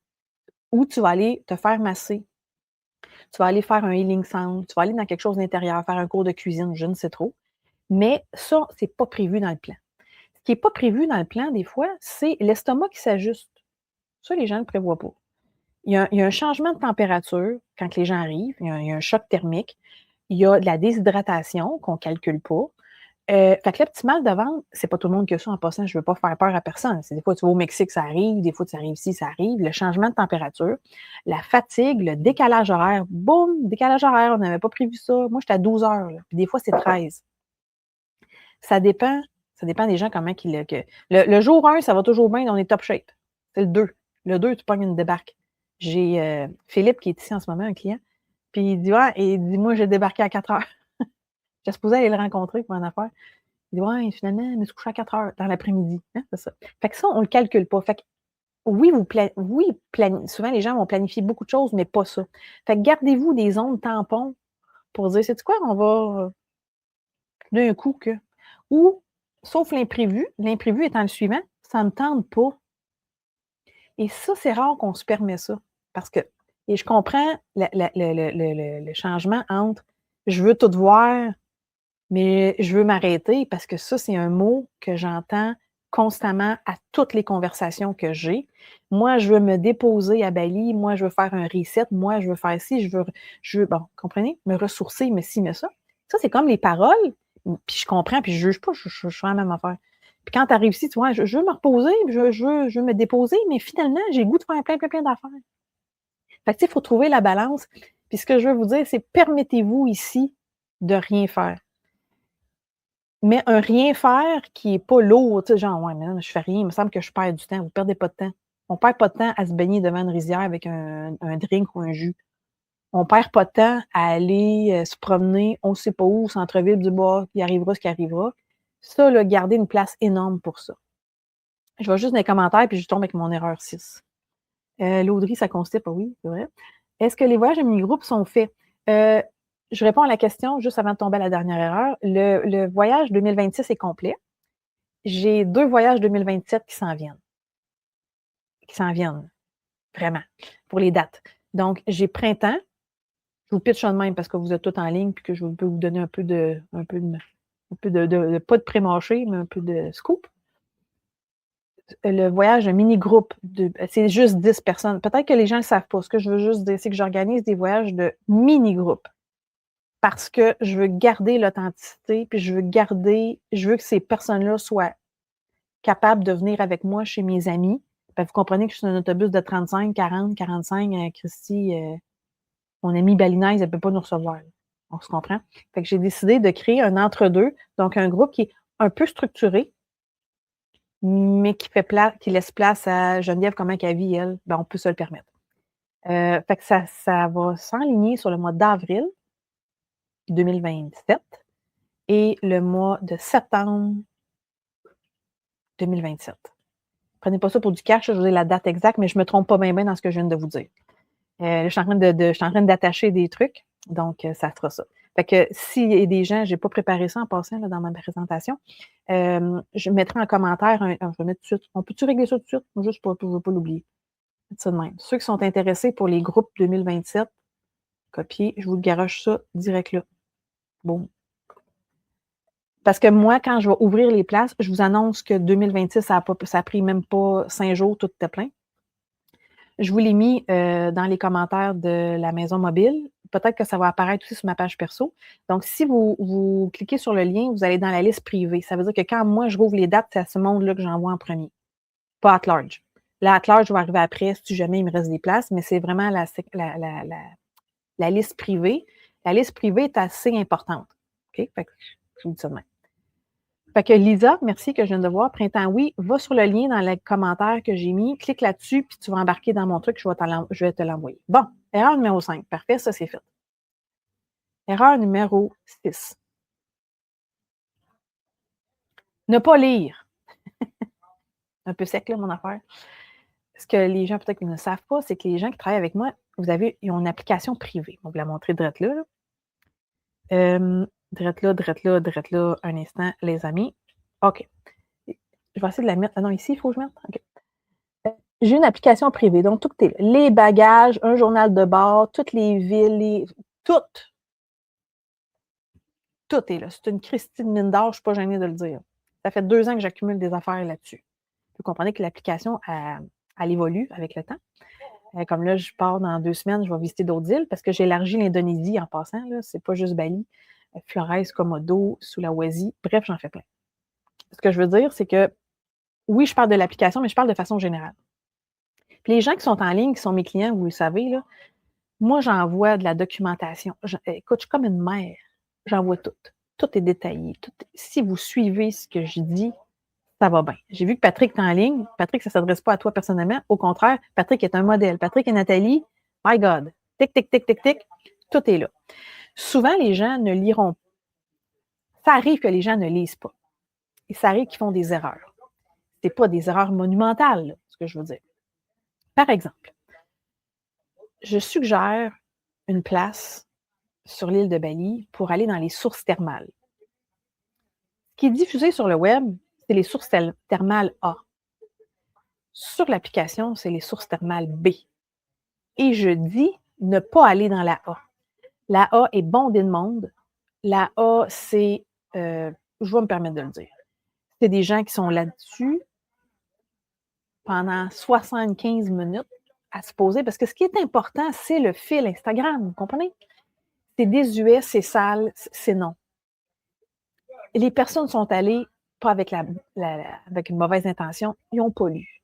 Ou tu vas aller te faire masser. Tu vas aller faire un healing sound. Tu vas aller dans quelque chose d'intérieur, faire un cours de cuisine, je ne sais trop. Mais ça, ce n'est pas prévu dans le plan. Ce qui n'est pas prévu dans le plan, des fois, c'est l'estomac qui s'ajuste. Ça, les gens ne le prévoient pas. Il y a un changement de température quand les gens arrivent, il y a un choc thermique. Il y a de la déshydratation qu'on ne calcule pas. Fait que le petit mal de ventre, c'est pas tout le monde qui a ça en passant, je veux pas faire peur à personne. C'est des fois, tu vas au Mexique, ça arrive, des fois, tu arrives ici, ça arrive. Le changement de température, la fatigue, le décalage horaire, boum, décalage horaire, on n'avait pas prévu ça. Moi, j'étais à 12 heures, là, puis des fois, c'est 13. Ça dépend des gens comment qu'ils le jour 1, ça va toujours bien, on est top shape. C'est le 2. Le 2, tu pognes une débarque. J'ai Philippe qui est ici en ce moment, un client, puis il dit ouais, et il dit moi, j'ai débarqué à 4 heures. J'étais supposée aller le rencontrer pour une affaire. Il dit ouais, finalement, je me suis couché à 4 heures dans l'après-midi. Hein, c'est ça. Fait que ça, on le calcule pas. Fait que oui, souvent les gens vont planifier beaucoup de choses, mais pas ça. Fait que gardez-vous des zones tampons pour dire, c'est quoi, on va d'un coup que. Ou, sauf l'imprévu étant le suivant, ça ne me tente pas. Et ça, c'est rare qu'on se permet ça. Parce que, et je comprends le changement entre je veux tout voir, mais je veux m'arrêter parce que ça, c'est un mot que j'entends constamment à toutes les conversations que j'ai. Moi, je veux me déposer à Bali, moi, je veux faire un reset, moi, je veux faire ci, je veux, bon, comprenez, me ressourcer, mais ci, mais ça. Ça, c'est comme les paroles, puis je comprends, puis je juge pas, je fais la même affaire. Puis quand tu arrives ici, tu vois, je veux me reposer, je veux me déposer, mais finalement, j'ai le goût de faire plein d'affaires. Fait que, tu sais, il faut trouver la balance. Puis ce que je veux vous dire, c'est permettez-vous ici de rien faire. Mais un rien faire qui n'est pas lourd, tu sais, genre, ouais, mais non, je fais rien, il me semble que je perds du temps. Vous ne perdez pas de temps. On ne perd pas de temps à se baigner devant une rizière avec un drink ou un jus. On ne perd pas de temps à aller se promener, on ne sait pas où, au centre-ville du bois, il arrivera ce qui arrivera. Ça, là, garder une place énorme pour ça. Je vais juste dans les commentaires, puis je tombe avec mon erreur 6. L'Audrey, ça constipe, oui, c'est vrai. Est-ce que les voyages de mini-groupe sont faits? Je réponds à la question juste avant de tomber à la dernière erreur. Le voyage 2026 est complet. J'ai 2 voyages 2027 qui s'en viennent. Vraiment, pour les dates. Donc, j'ai printemps. Je vous pitch ça de même parce que vous êtes tous en ligne puis que je peux vous donner un peu de pas de pré-mâché, mais un peu de scoop. Le voyage de mini-groupe, c'est juste 10 personnes. Peut-être que les gens ne le savent pas. Ce que je veux juste dire, c'est que j'organise des voyages de mini-groupe parce que je veux garder l'authenticité, puis je veux que ces personnes-là soient capables de venir avec moi chez mes amis. Ben, vous comprenez que je suis dans un autobus de 35, 40, 45. Christy, mon amie balinaise, elle ne peut pas nous recevoir. On se comprend? Fait que j'ai décidé de créer un entre-deux, donc un groupe qui est un peu structuré, mais qui laisse place à Geneviève, comment qu'elle vit, elle. Ben, on peut se le permettre. Fait que ça va s'enligner sur le mois d'avril 2027 et le mois de septembre 2027. Prenez pas ça pour du cash, je vous ai la date exacte, mais je ne me trompe pas bien dans ce que je viens de vous dire. Je suis en train d'attacher des trucs, donc ça fera ça. Fait que s'il y a des gens, je n'ai pas préparé ça en passant là, dans ma présentation, je mettrai en commentaire, je vais mettre tout de suite. On peut-tu régler ça tout de suite? Juste pour je ne veux pas l'oublier. Ça de même. Ceux qui sont intéressés pour les groupes 2027, copier, je vous garoche ça direct là. Bon. Parce que moi, quand je vais ouvrir les places, je vous annonce que 2026, ça a pris même pas 5 jours, tout était plein. Je vous l'ai mis dans les commentaires de la maison mobile. Peut-être que ça va apparaître aussi sur ma page perso. Donc, si vous cliquez sur le lien, vous allez dans la liste privée. Ça veut dire que quand moi, je rouvre les dates, c'est à ce monde-là que j'envoie en premier. Pas at large. Là, at large, je vais arriver après si jamais il me reste des places, mais c'est vraiment la liste privée. La liste privée est assez importante. OK? Fait que je vous dis ça de même. Fait que Lisa, merci que je viens de voir. Printemps, oui, va sur le lien dans les commentaires que j'ai mis, clique là-dessus, puis tu vas embarquer dans mon truc, je vais te l'envoyer. Bon, erreur numéro 5. Parfait, ça c'est fait. Erreur numéro 6. Ne pas lire. Un peu sec, là, mon affaire. Ce que les gens peut-être ne savent pas, c'est que les gens qui travaillent avec moi, ils ont une application privée. On va vous la montrer drette là. Drette là, un instant, les amis. OK. Je vais essayer de la mettre. Ah non, ici, il faut que je mette. OK. J'ai une application privée, donc tout est là. Les bagages, un journal de bord, toutes les villes, tout est là. C'est une Christine mine d'or, je ne suis pas gênée de le dire. Ça fait 2 ans que j'accumule des affaires là-dessus. Vous comprenez que l'application, elle évolue avec le temps. Comme là, je pars dans 2 semaines, je vais visiter d'autres îles parce que j'ai élargi l'Indonésie en passant, là. C'est pas juste Bali. Flores, Komodo, Sulawesi, bref, j'en fais plein. Ce que je veux dire, c'est que oui, je parle de l'application, mais je parle de façon générale. Puis les gens qui sont en ligne, qui sont mes clients, vous le savez, là, moi, j'envoie de la documentation. Écoute, je suis comme une mère. J'envoie tout. Tout est détaillé. Si vous suivez ce que je dis, ça va bien. J'ai vu que Patrick est en ligne. Patrick, ça ne s'adresse pas à toi personnellement. Au contraire, Patrick est un modèle. Patrick et Nathalie, my God. Tic, tic, tic, tic, tic. Tout est là. Souvent, les gens ne liront pas. Ça arrive que les gens ne lisent pas. Et ça arrive qu'ils font des erreurs. Ce n'est pas des erreurs monumentales, là, ce que je veux dire. Par exemple, je suggère une place sur l'île de Bali pour aller dans les sources thermales. Ce qui est diffusé sur le web, c'est les sources thermales A. Sur l'application, c'est les sources thermales B. Et je dis ne pas aller dans la A. La A est bondée de monde. La A, c'est, je vais me permettre de le dire, c'est des gens qui sont là-dessus pendant 75 minutes à se poser, parce que ce qui est important, c'est le fil Instagram, vous comprenez? C'est désuet, c'est sale, c'est non. Les personnes sont allées pas avec, avec une mauvaise intention, ils ont pas lu.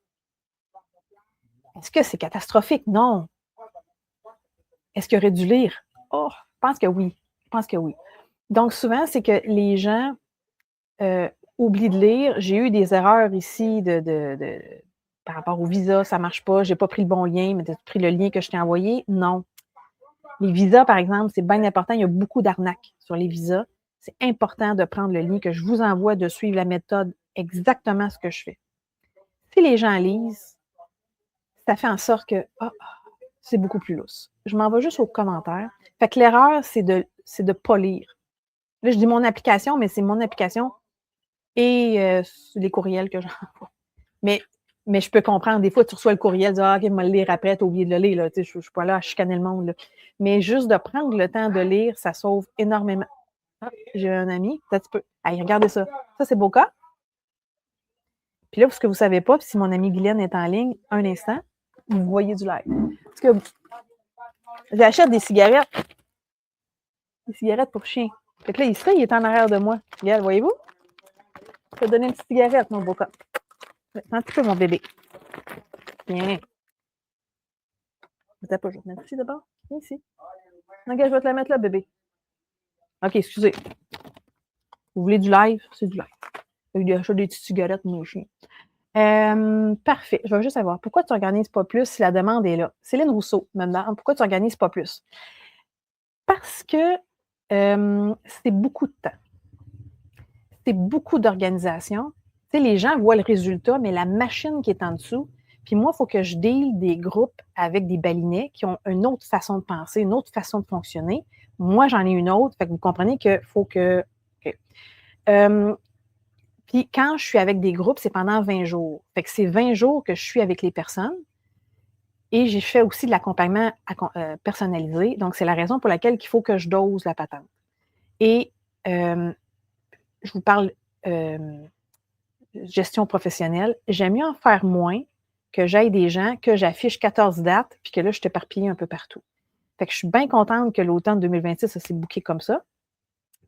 Est-ce que c'est catastrophique? Non. Est-ce qu'il aurait dû lire? Oh, je pense que oui. Je pense que oui. Donc, souvent, c'est que les gens oublient de lire. J'ai eu des erreurs ici par rapport au visa, ça ne marche pas. Je n'ai pas pris le bon lien, mais tu as pris le lien que je t'ai envoyé? Non. Les visas, par exemple, c'est bien important. Il y a beaucoup d'arnaques sur les visas. C'est important de prendre le lien que je vous envoie, de suivre la méthode, exactement ce que je fais. Si les gens lisent, ça fait en sorte que c'est beaucoup plus lousse. Je m'en vais juste aux commentaires. Fait que l'erreur, c'est de ne pas lire. Là, je dis mon application, mais c'est mon application et les courriels que j'envoie. Mais je peux comprendre. Des fois, tu reçois le courriel, tu dis, OK, je vais le lire après, tu as oublié de le lire. Là. Je ne suis pas là à chicaner le monde. Là. Mais juste de prendre le temps de lire, ça sauve énormément. Ah, j'ai un ami, un petit peu. Allez, regardez ça. Ça, c'est beau cas. Puis là, ce que vous ne savez pas, puis si mon amie Guylaine est en ligne, un instant, vous voyez du live. Parce que j'achète des cigarettes. Des cigarettes pour chien. Fait que là, il est en arrière de moi. Regarde, voyez-vous? Je vais te donner une petite cigarette, mon beau cas. Un petit peu, mon bébé. Viens. Attends pas, je vais te mettre ici d'abord. Viens ici. Ok, je vais te la mettre là, bébé. OK, excusez. Vous voulez du live? C'est du live. Avec des petites cigarettes, mon chien. Parfait. Je vais juste savoir. Pourquoi tu n'organises pas plus si la demande est là? Céline Rousseau me demande pourquoi tu n'organises pas plus? Parce que c'est beaucoup de temps. C'est beaucoup d'organisation. Tu sais, les gens voient le résultat, mais la machine qui est en dessous. Puis moi, il faut que je deal des groupes avec des balinais qui ont une autre façon de penser, une autre façon de fonctionner. Moi, j'en ai une autre. Fait que vous comprenez qu'il faut que. Okay. Puis quand je suis avec des groupes, c'est pendant 20 jours. Fait que c'est 20 jours que je suis avec les personnes. Et j'ai fait aussi de l'accompagnement personnalisé. Donc, c'est la raison pour laquelle il faut que je dose la patente. Et je vous parle gestion professionnelle. J'aime mieux en faire moins que j'aille des gens, que j'affiche 14 dates, puis que là, je t'éparpille un peu partout. Fait que je suis bien contente que l'automne 2026, ça s'est booké comme ça.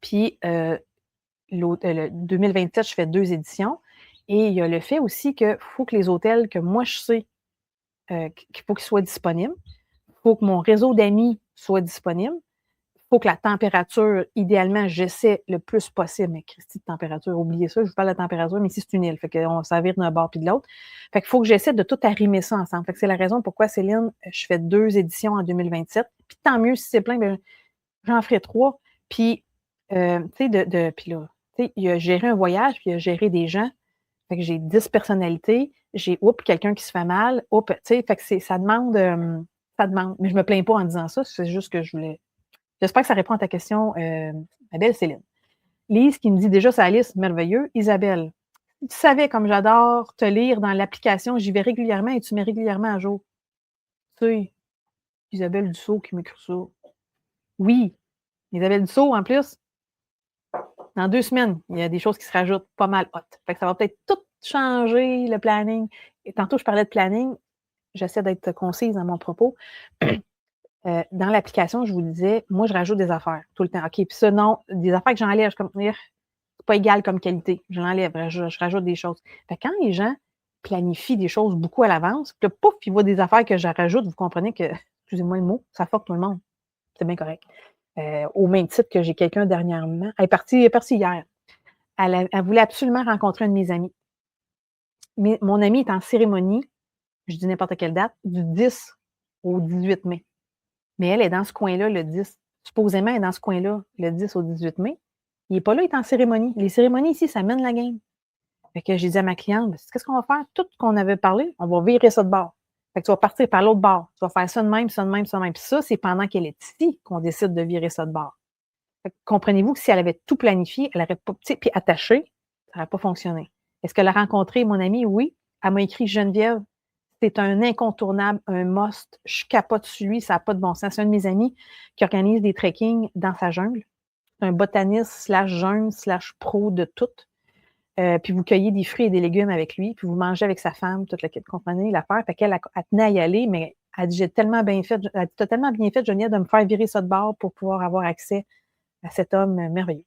Puis, 2027, je fais 2 éditions. Et il y a le fait aussi qu'il faut que les hôtels que moi, je sais qu'il faut qu'ils soient disponibles. Il faut que mon réseau d'amis soit disponible. Il faut que la température, idéalement, j'essaie le plus possible. Mais Christy, de température, oubliez ça, je vous parle de la température, mais ici, c'est une île. Fait qu'on s'avire d'un bord puis de l'autre. Fait qu'il faut que j'essaie de tout arrimer ça ensemble. Fait que c'est la raison pourquoi, Céline, je fais 2 éditions en 2027. Puis tant mieux si c'est plein, bien, j'en ferai 3. Puis, tu sais, puis là, tu sais, il a géré un voyage, puis il a géré des gens. Fait que j'ai 10 personnalités. J'ai, quelqu'un qui se fait mal. Tu sais, fait que ça demande, ça demande. Mais je me plains pas en disant ça, c'est juste que je voulais. J'espère que ça répond à ta question, ma belle Céline. Lise qui me dit déjà sa liste, merveilleux. Isabelle, tu savais comme j'adore te lire dans l'application, j'y vais régulièrement et tu mets régulièrement à jour. Tu sais, Isabelle Dussault qui m'écrit ça. Oui, Isabelle Dussault, en plus, dans 2 semaines, il y a des choses qui se rajoutent pas mal hot. Fait que ça va peut-être tout changer, le planning. Et tantôt, je parlais de planning. j'essaie d'être concise dans mon propos. Dans l'application, je vous disais, moi, je rajoute des affaires tout le temps. OK, puis ça, non, des affaires que j'enlève, je comme c'est pas égal comme qualité. Je l'enlève, je rajoute des choses. Fait que quand les gens planifient des choses beaucoup à l'avance, puis là, pouf, ils voient des affaires que je rajoute, vous comprenez que, excusez-moi le mot, ça fuck tout le monde. C'est bien correct. Au même titre que j'ai quelqu'un dernièrement, elle est partie hier. Elle voulait absolument rencontrer un de mes amis. Mais mon ami est en cérémonie, je dis n'importe quelle date, du 10 au 18 mai. Mais elle est dans ce coin-là le 10. Supposément, elle est dans ce coin-là le 10 au 18 mai. Il n'est pas là, il est en cérémonie. Les cérémonies ici, ça mène la game. Fait que j'ai dit à ma cliente, qu'est-ce qu'on va faire? Tout ce qu'on avait parlé, on va virer ça de bord. Fait que tu vas partir par l'autre bord. Tu vas faire ça de même, ça de même, ça de même. Puis ça, c'est pendant qu'elle est ici qu'on décide de virer ça de bord. Fait que comprenez-vous que si elle avait tout planifié, elle n'aurait pas, puis attaché, ça n'aurait pas fonctionné. Est-ce qu'elle a rencontré mon ami? Oui. Elle m'a écrit Geneviève, c'est un incontournable, un must. Je capote sur lui, ça n'a pas de bon sens. C'est un de mes amis qui organise des trekkings dans sa jungle. C'est un botaniste / jungle / pro de tout. Puis vous cueillez des fruits et des légumes avec lui, puis vous mangez avec sa femme, toute la kit, comprenez l'affaire. Fait qu'elle elle tenait à y aller, mais elle dit, j'ai tellement bien fait, elle dit, t'as tellement bien fait, Geneviève, de me faire virer ça de bord pour pouvoir avoir accès à cet homme merveilleux.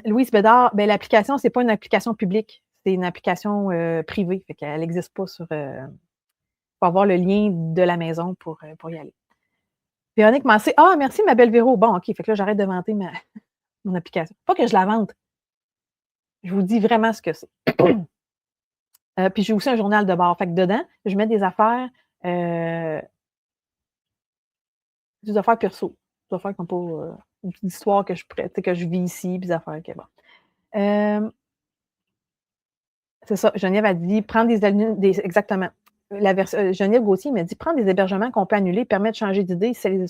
Louise Bédard, ben, l'application, c'est pas une application publique, c'est une application privée, fait qu'elle n'existe pas sur... faut avoir le lien de la maison pour y aller. Véronique Massé, ah, merci ma belle Véro. Bon, OK, fait que là, j'arrête de vanter mon application. Pas que je la vante. Je vous dis vraiment ce que c'est. Puis j'ai aussi un journal de bord. Fait que dedans, je mets des affaires perso. Des affaires qui n'ont pas une petite histoire que je vis ici, puis des affaires, OK, bon. C'est ça. Geneviève a dit, prendre exactement. Geneviève Gauthier m'a dit, prendre des hébergements qu'on peut annuler permet de changer d'idée si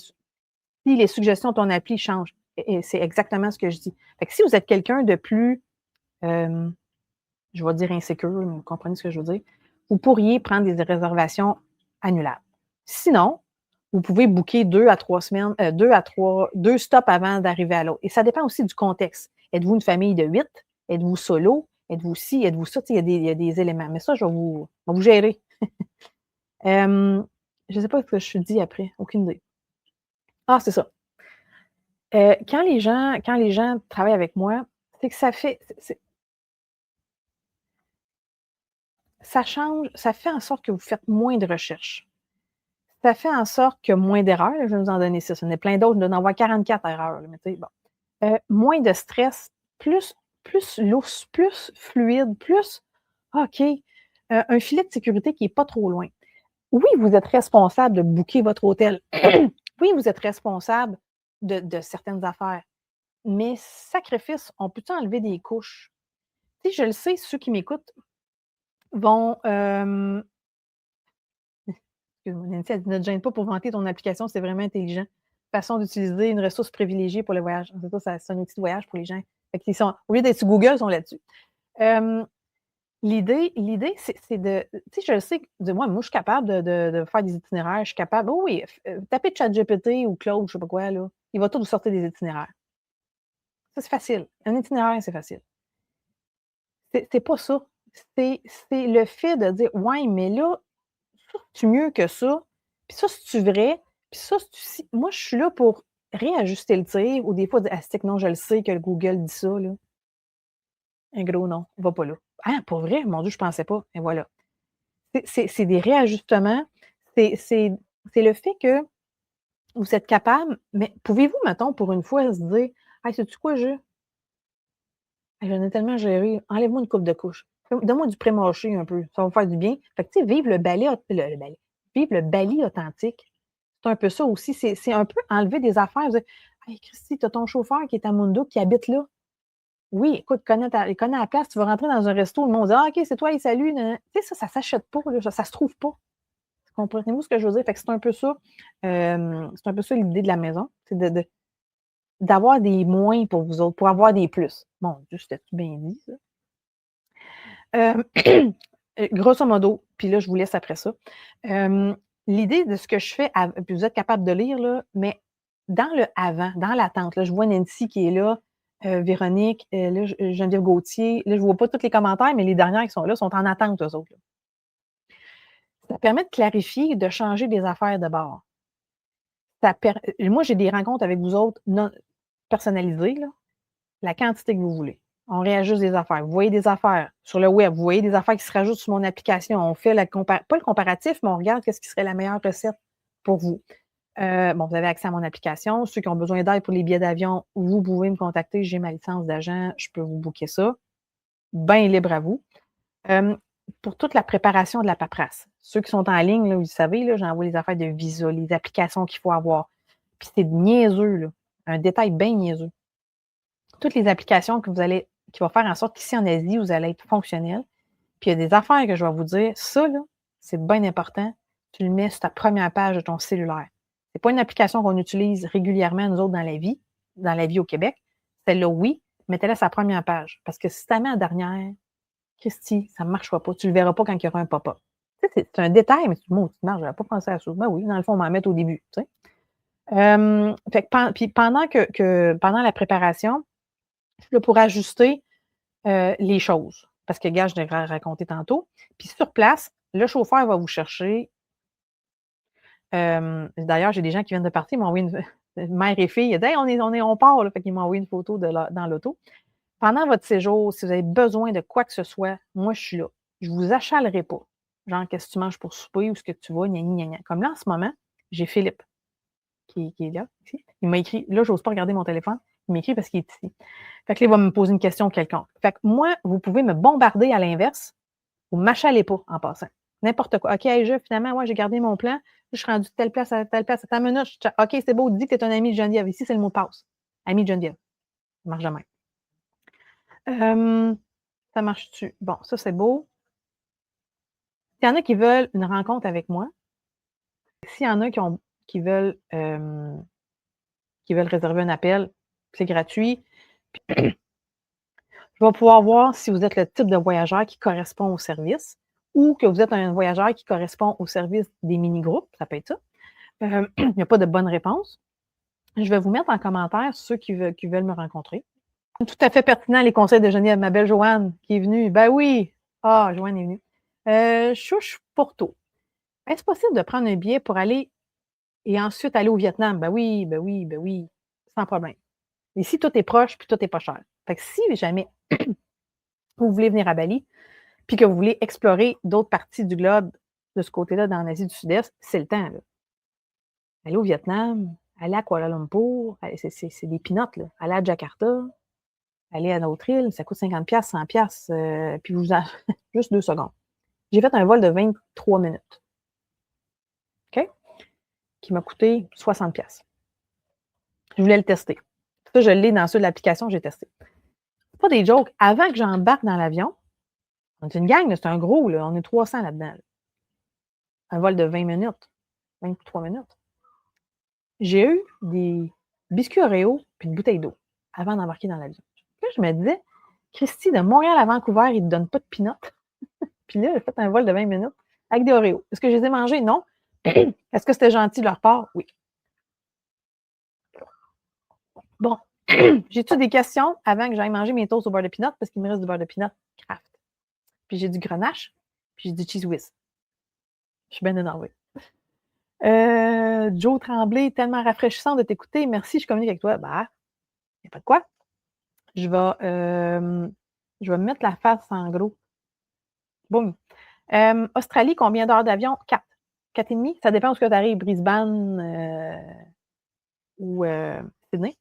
les suggestions de ton appli changent. Et c'est exactement ce que je dis. Fait que si vous êtes quelqu'un de plus, je vais dire insécure, vous comprenez ce que je veux dire, vous pourriez prendre des réservations annulables. Sinon, vous pouvez booker 2 à 3 semaines, 2 stops avant d'arriver à l'autre. Et ça dépend aussi du contexte. Êtes-vous une famille de 8? Êtes-vous solo? Êtes-vous ci? Êtes-vous ça? Il y a des éléments. Mais ça, je vais vous gérer. Je ne sais pas ce que je suis dit après. Aucune idée. Ah, c'est ça. Quand les gens travaillent avec moi, c'est que ça change, ça fait en sorte que vous faites moins de recherches. Ça fait en sorte qu'il y a moins d'erreurs. Je vais vous en donner 6. Il y en a plein d'autres. Je dois en avoir 44 erreurs. Mais tu sais, bon. Moins de stress, plus lousse, plus fluide, plus OK. Un filet de sécurité qui n'est pas trop loin. Oui, vous êtes responsable de booker votre hôtel. Oui, vous êtes responsable de certaines affaires. Mais sacrifice, on peut enlever des couches? Tu sais, je le sais, ceux qui m'écoutent vont. Excuse-moi, Nancy, elle dit, ne te gêne pas pour vanter ton application, c'est vraiment intelligent. Façon d'utiliser une ressource privilégiée pour le voyage. C'est un outil de voyage pour les gens. Fait qu'ils sont, au lieu d'être sur Google, ils sont là-dessus. L'idée, c'est de. Tu sais, je le sais, moi, je suis capable de faire des itinéraires. Je suis capable. Oh oui, tapez ChatGPT ou Claude, je ne sais pas quoi, là. Il va tout vous sortir des itinéraires. Ça, c'est facile. Un itinéraire, c'est facile. C'est pas ça. C'est le fait de dire, ouais, mais là, ça, c'est mieux que ça. Puis ça, c'est vrai. Puis ça, c'est moi, je suis là pour réajuster le tir ou des fois dire, ah, c'est que non, je le sais que le Google dit ça, là. Un gros non, il va pas là. Ah, pour vrai? Mon Dieu, je pensais pas. Et voilà. C'est des réajustements. C'est le fait que vous êtes capable, mais pouvez-vous, mettons, pour une fois, se dire, hey, sais-tu quoi, j'en ai tellement géré, enlève-moi une coupe de couches. Donne-moi du pré-mâché un peu, ça va me faire du bien. Fait que, tu sais, vivre le balai, vivre le Bali authentique, c'est un peu ça aussi. C'est un peu enlever des affaires. Vous dire, hey, Christy, tu as ton chauffeur qui est à Mundo, qui habite là. Oui, écoute, il connaît la place, tu vas rentrer dans un resto, le monde dit, ah, OK, c'est toi, et salut. Tu sais, ça ne s'achète pas, là, ça se trouve pas. Comprenez-vous ce que je veux dire? Fait que c'est un peu ça. C'est un peu ça l'idée de la maison. C'est d'avoir des moins pour vous autres, pour avoir des plus. Bon, juste bien dit, ça. Grosso modo, puis là, je vous laisse après ça. L'idée de ce que je fais, puis vous êtes capable de lire, là, mais dans le avant, dans l'attente, là, je vois Nancy qui est là, Véronique, là, Geneviève Gauthier. Là, je ne vois pas tous les commentaires, mais les dernières qui sont là sont en attente, eux autres. Là. Ça permet de clarifier et de changer des affaires de bord. Moi, j'ai des rencontres avec vous autres non personnalisées, là, la quantité que vous voulez. On réajuste des affaires. Vous voyez des affaires sur le web, vous voyez des affaires qui se rajoutent sur mon application. On fait pas le comparatif, mais on regarde qu'est-ce qui serait la meilleure recette pour vous. Bon, vous avez accès à mon application. Ceux qui ont besoin d'aide pour les billets d'avion, vous pouvez me contacter. J'ai ma licence d'agent, je peux vous booker ça. Bien libre à vous. Pour toute la préparation de la paperasse. Ceux qui sont en ligne, là, vous savez, là, j'envoie les affaires de visa, les applications qu'il faut avoir. Puis c'est niaiseux, là. Un détail bien niaiseux. Toutes les applications qui vont faire en sorte qu'ici en Asie, vous allez être fonctionnel. Puis il y a des affaires que je vais vous dire, ça, là, c'est bien important. Tu le mets sur ta première page de ton cellulaire. C'est pas une application qu'on utilise régulièrement, nous autres, dans la vie au Québec. Celle-là, oui, mettez-la sur la première page. Parce que si tu la mets en dernière, Christy, ça ne marchera pas. Tu ne le verras pas quand il y aura un pop-up. Tu sais, c'est un détail, mais tu marche, je n'avais pas pensé à ça. Ben oui, dans le fond, on va en mettre au début. Tu sais. Puis pendant la préparation, je suis là pour ajuster les choses. Parce que, gars, je devrais raconter tantôt. Puis sur place, le chauffeur va vous chercher. D'ailleurs, j'ai des gens qui viennent de partir, ils m'ont envoyé une mère et fille. Ils disent hey, on part. Là. Fait qu'ils m'ont envoyé une photo dans l'auto. Pendant votre séjour, si vous avez besoin de quoi que ce soit, moi, je suis là. Je ne vous achalerai pas. Genre, qu'est-ce que tu manges pour souper ou ce que tu vas, gna, gna, gna. Comme là, en ce moment, j'ai Philippe qui est là, ici. Il m'a écrit, là, je n'ose pas regarder mon téléphone. Il m'écrit parce qu'il est ici. Fait que là, il va me poser une question quelconque. Fait que moi, vous pouvez me bombarder à l'inverse ou m'achalez pas en passant. N'importe quoi. OK, finalement, ouais, j'ai gardé mon plan. Je suis rendu de telle place à telle place. Attends une minute. OK, c'est beau, dis que tu es un ami de Geneviève. Ici, c'est le mot de passe. Ami de Geneviève. Ça marche jamais. Ça marche-tu? Bon, ça, c'est beau. S'il y en a qui veulent une rencontre avec moi, s'il y en a qui veulent réserver un appel, c'est gratuit. Puis, je vais pouvoir voir si vous êtes le type de voyageur qui correspond au service ou que vous êtes un voyageur qui correspond au service des mini-groupes. Ça peut être ça. Il n'y a pas de bonne réponse. Je vais vous mettre en commentaire ceux qui veulent me rencontrer. Tout à fait pertinent, les conseils de Geneviève, ma belle Joanne, qui est venue. Ben oui! Ah, Joanne est venue. Chouche Porto. Est-ce possible de prendre un billet pour aller et ensuite aller au Vietnam? Ben oui, ben oui, ben oui, sans problème. Ici, tout est proche puis tout est pas cher. Fait que si jamais vous voulez venir à Bali puis que vous voulez explorer d'autres parties du globe de ce côté-là, dans l'Asie du Sud-Est, c'est le temps. Là. Aller au Vietnam, aller à Kuala Lumpur, c'est des pinottes. Là. Aller à Jakarta, aller à notre île, ça coûte 50$, 100$, puis vous en... juste 2 secondes. J'ai fait un vol de 23 minutes. OK? Qui m'a coûté 60$. Je voulais le tester. Ça, je l'ai dans ceux de l'application, j'ai testé. C'est pas des jokes. Avant que j'embarque dans l'avion, on est une gang, c'est un gros, là, on est 300 là-dedans. Là. Un vol de 20 minutes, 23 minutes. J'ai eu des biscuits Oreo puis une bouteille d'eau avant d'embarquer dans l'avion. Là, je me disais, Christy, de Montréal à Vancouver, ils ne te donnent pas de peanuts. Puis là, j'ai fait un vol de 20 minutes avec des Oreos. Est-ce que je les ai mangés? Non. Est-ce que c'était gentil de leur part? Oui. Bon, j'ai-tu des questions avant que j'aille manger mes toasts au beurre de peanut parce qu'il me reste du beurre de peanut Kraft. Puis j'ai du grenache, puis j'ai du cheese whiz. Je suis bien énervée. Joe Tremblay, tellement rafraîchissant de t'écouter. Merci, je communique avec toi. Bah, il n'y a pas de quoi. Je vais me mettre la face en gros. Boum. Australie, combien d'heures d'avion? 4. 4,5. Ça dépend où tu arrives. Brisbane ou Sydney.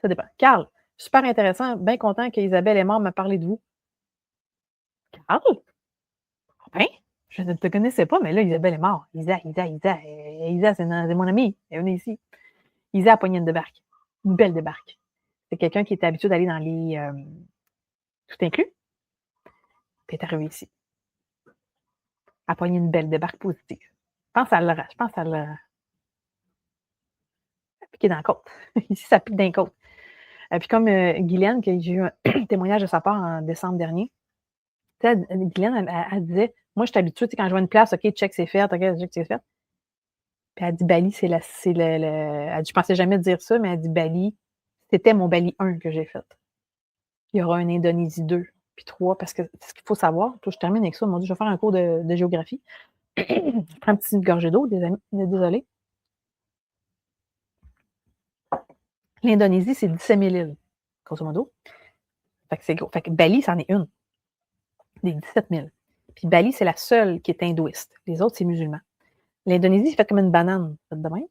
Ça dépend. Carl, super intéressant. Bien content qu'Isabelle est morte me parler de vous. Carl? Hein? Je ne te connaissais pas, mais là, Isabelle est morte. Isa, c'est mon amie. Elle est venue ici. Isa a pogné une débarque. Une belle débarque. C'est quelqu'un qui était habitué d'aller dans les tout inclus. Puis elle est arrivée ici. Elle a pogné une belle débarque positive. Je pense à l'a piqué dans la côte. Ici, ça pique dans la côte. Puis comme Guylaine, que j'ai eu un témoignage de sa part en décembre dernier, Guylaine, elle disait, moi, je suis habituée, quand je vois une place, OK, check, c'est fait, OK, check, c'est fait. Puis elle dit, Bali, elle dit, je pensais jamais dire ça, mais elle dit, Bali, c'était mon Bali 1 que j'ai fait. Il y aura un Indonésie 2, puis 3, parce que ce qu'il faut savoir, je termine avec ça, mon Dieu, je vais faire un cours de géographie. Je prends une petite gorgée d'eau, désolée. L'Indonésie, c'est 17 000 îles, grosso modo. Fait que c'est gros. Fait que Bali, c'en est une des 17 000. Puis Bali, c'est la seule qui est hindouiste. Les autres, c'est musulman. L'Indonésie, c'est fait comme une banane, fait de même.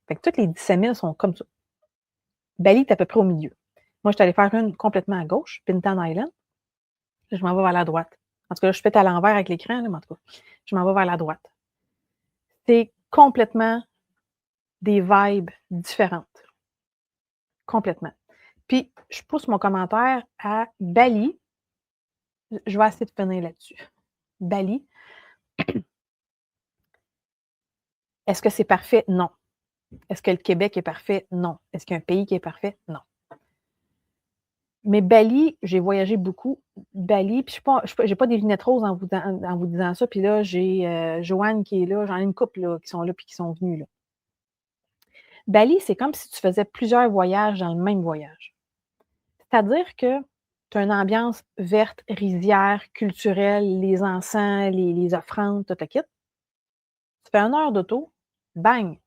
Fait que toutes les 17 000 sont comme ça. Bali est à peu près au milieu. Moi, je suis allée faire une complètement à gauche, Bintan Island. Je m'en vais vers la droite. En tout cas, là, je fais à l'envers avec l'écran, mais en tout cas, je m'en vais vers la droite. C'est complètement des vibes différentes. Complètement. Puis, je pousse mon commentaire à Bali. Je vais essayer de finir là-dessus. Bali. Est-ce que c'est parfait? Non. Est-ce que le Québec est parfait? Non. Est-ce qu'il y a un pays qui est parfait? Non. Mais Bali, j'ai voyagé beaucoup. Bali, puis je n'ai pas des lunettes roses en vous disant ça. Puis là, j'ai Joanne qui est là. J'en ai une couple là, qui sont là puis qui sont venus là. Bali, c'est comme si tu faisais plusieurs voyages dans le même voyage. C'est-à-dire que tu as une ambiance verte, rizière, culturelle, les encens, les offrandes, tout te quitte. Tu fais 1 heure d'auto, bang!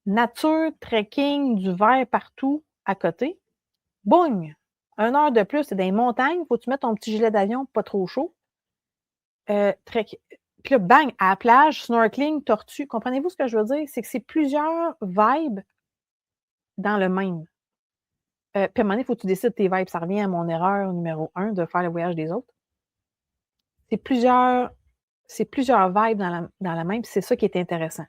Nature, trekking, du vert partout à côté. Boum! 1 heure de plus, c'est dans les montagnes, faut que tu mettes ton petit gilet d'avion, pas trop chaud. Puis là, bang, à la plage, snorkeling, tortue. Comprenez-vous ce que je veux dire? C'est que c'est plusieurs vibes dans le même. Puis à un moment donné, il faut que tu décides tes vibes. Ça revient à mon erreur numéro 1 de faire le voyage des autres. C'est plusieurs vibes dans la même, c'est ça qui est intéressant.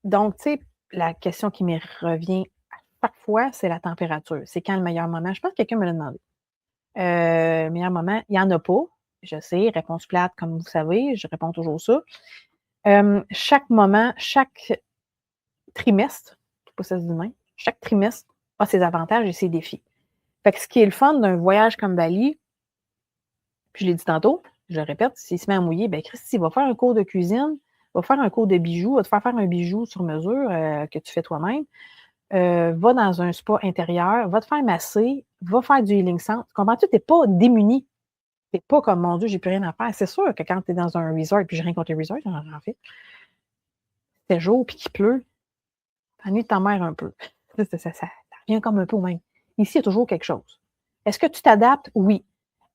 Donc, tu sais, la question qui me revient à chaque fois, c'est la température. C'est quand le meilleur moment? Je pense que quelqu'un me l'a demandé. Le meilleur moment, il n'y en a pas. Je sais, réponse plate, comme vous savez, je réponds toujours ça. Chaque moment, chaque trimestre, je sais pas si ça se dit même, chaque trimestre a ses avantages et ses défis. Fait que ce qui est le fun d'un voyage comme Bali, puis je l'ai dit tantôt, je le répète, s'il se met à mouiller, ben Christy, va faire un cours de cuisine, va faire un cours de bijoux, va te faire un bijou sur mesure que tu fais toi-même, va dans un spa intérieur, va te faire masser, va faire du healing sound. Tu comprends-tu? Tu n'es pas démuni. Tu n'es pas comme, mon Dieu, j'ai plus rien à faire. C'est sûr que quand tu es dans un resort, puis j'ai rien contre les resorts, en fait, c'est jour puis qu'il pleut, t'ennuies de ta mère un peu. Ça revient comme un peu au même. Ici, il y a toujours quelque chose. Est-ce que tu t'adaptes? Oui.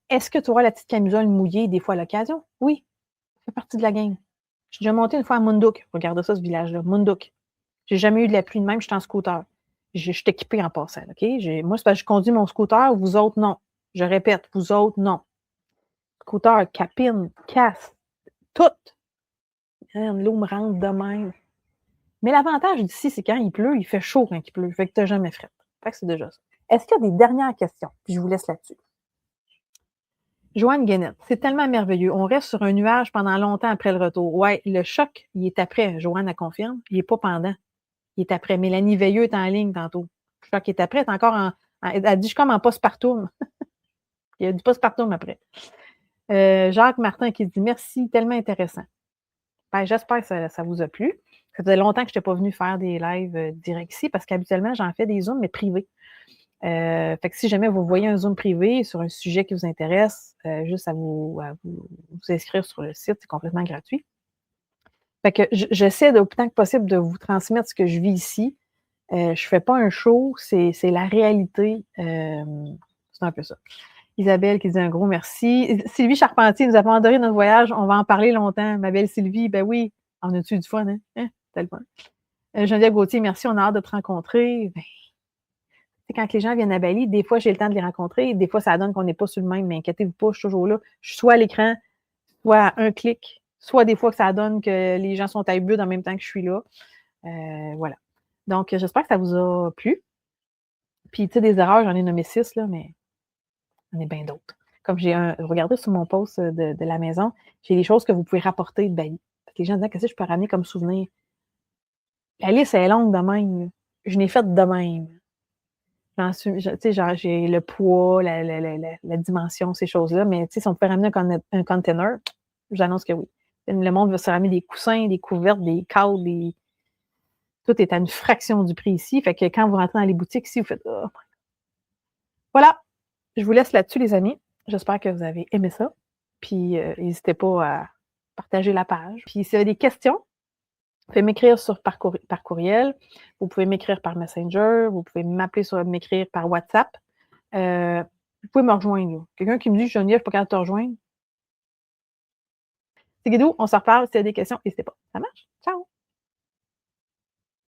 Est-ce que tu auras la petite camisole mouillée des fois à l'occasion? Oui. Ça fait partie de la game. Je suis déjà montée une fois à Munduk. Regardez ça, ce village-là. Munduk. J'ai jamais eu de la pluie de même, je suis en scooter. Je suis équipée en passant, OK? Moi, c'est parce que je conduis mon scooter, vous autres, non. Je répète, vous autres, non. Scooter, capine, casse, tout. L'eau me rentre de même. Mais l'avantage d'ici, c'est quand il pleut, il fait chaud quand il pleut. Fait que tu n'as jamais fret. Fait que c'est déjà ça. Est-ce qu'il y a des dernières questions? Puis je vous laisse là-dessus. Joanne Guénette, c'est tellement merveilleux. On reste sur un nuage pendant longtemps après le retour. Ouais, le choc, il est après. Joanne la confirme. Il n'est pas pendant. Il est après. Mélanie Veilleux est en ligne tantôt. Le choc est après. Elle est encore elle dit, je suis comme en postpartum. Il y a du postpartum après. Jacques Martin qui dit, merci, tellement intéressant. Ben, j'espère que ça vous a plu. Ça faisait longtemps que je n'étais pas venue faire des lives direct ici parce qu'habituellement, j'en fais des Zooms, mais privés. Fait que si jamais vous voyez un Zoom privé sur un sujet qui vous intéresse, juste à vous inscrire sur le site, c'est complètement gratuit. Fait que j'essaie autant que possible de vous transmettre ce que je vis ici. Je ne fais pas un show, c'est la réalité. C'est un peu ça. Isabelle qui dit un gros merci. Sylvie Charpentier nous a adoré notre voyage. On va en parler longtemps. Ma belle Sylvie, ben oui, on a-tu du fun, hein? C'était le fun. Geneviève Gauthier, merci, on a hâte de te rencontrer. Ben, quand les gens viennent à Bali, des fois, j'ai le temps de les rencontrer. Des fois, ça donne qu'on n'est pas sur le même, mais inquiétez-vous pas, je suis toujours là. Je suis soit à l'écran, soit à un clic, soit des fois que ça donne que les gens sont à Ubud en même temps que je suis là. Voilà. Donc, j'espère que ça vous a plu. Puis, tu sais, des erreurs, j'en ai nommé 6, là, mais j'en ai bien d'autres. Comme regardez sur mon post de la maison, j'ai des choses que vous pouvez rapporter de Bali. Parce que les gens disent, qu'est-ce que je peux ramener comme souvenir? La liste est longue de même. Je n'ai fait de même. J'ai le poids, la dimension, ces choses-là, mais si on peut ramener un container, j'annonce que oui. Le monde va se ramener des coussins, des couvertes, des cadres, tout est à une fraction du prix ici. Fait que quand vous rentrez dans les boutiques ici, vous faites oh. Voilà, je vous laisse là-dessus, les amis. J'espère que vous avez aimé ça. Puis n'hésitez pas à partager la page. Puis s'il y a des questions, vous pouvez m'écrire par courriel, vous pouvez m'écrire par Messenger, vous pouvez m'écrire par WhatsApp. Vous pouvez me rejoindre. Quelqu'un qui me dit « Geneviève, je ne suis pas capable de te rejoindre ». C'est Guédou, on se reparle. S'il y a des questions, n'hésitez pas. Ça marche?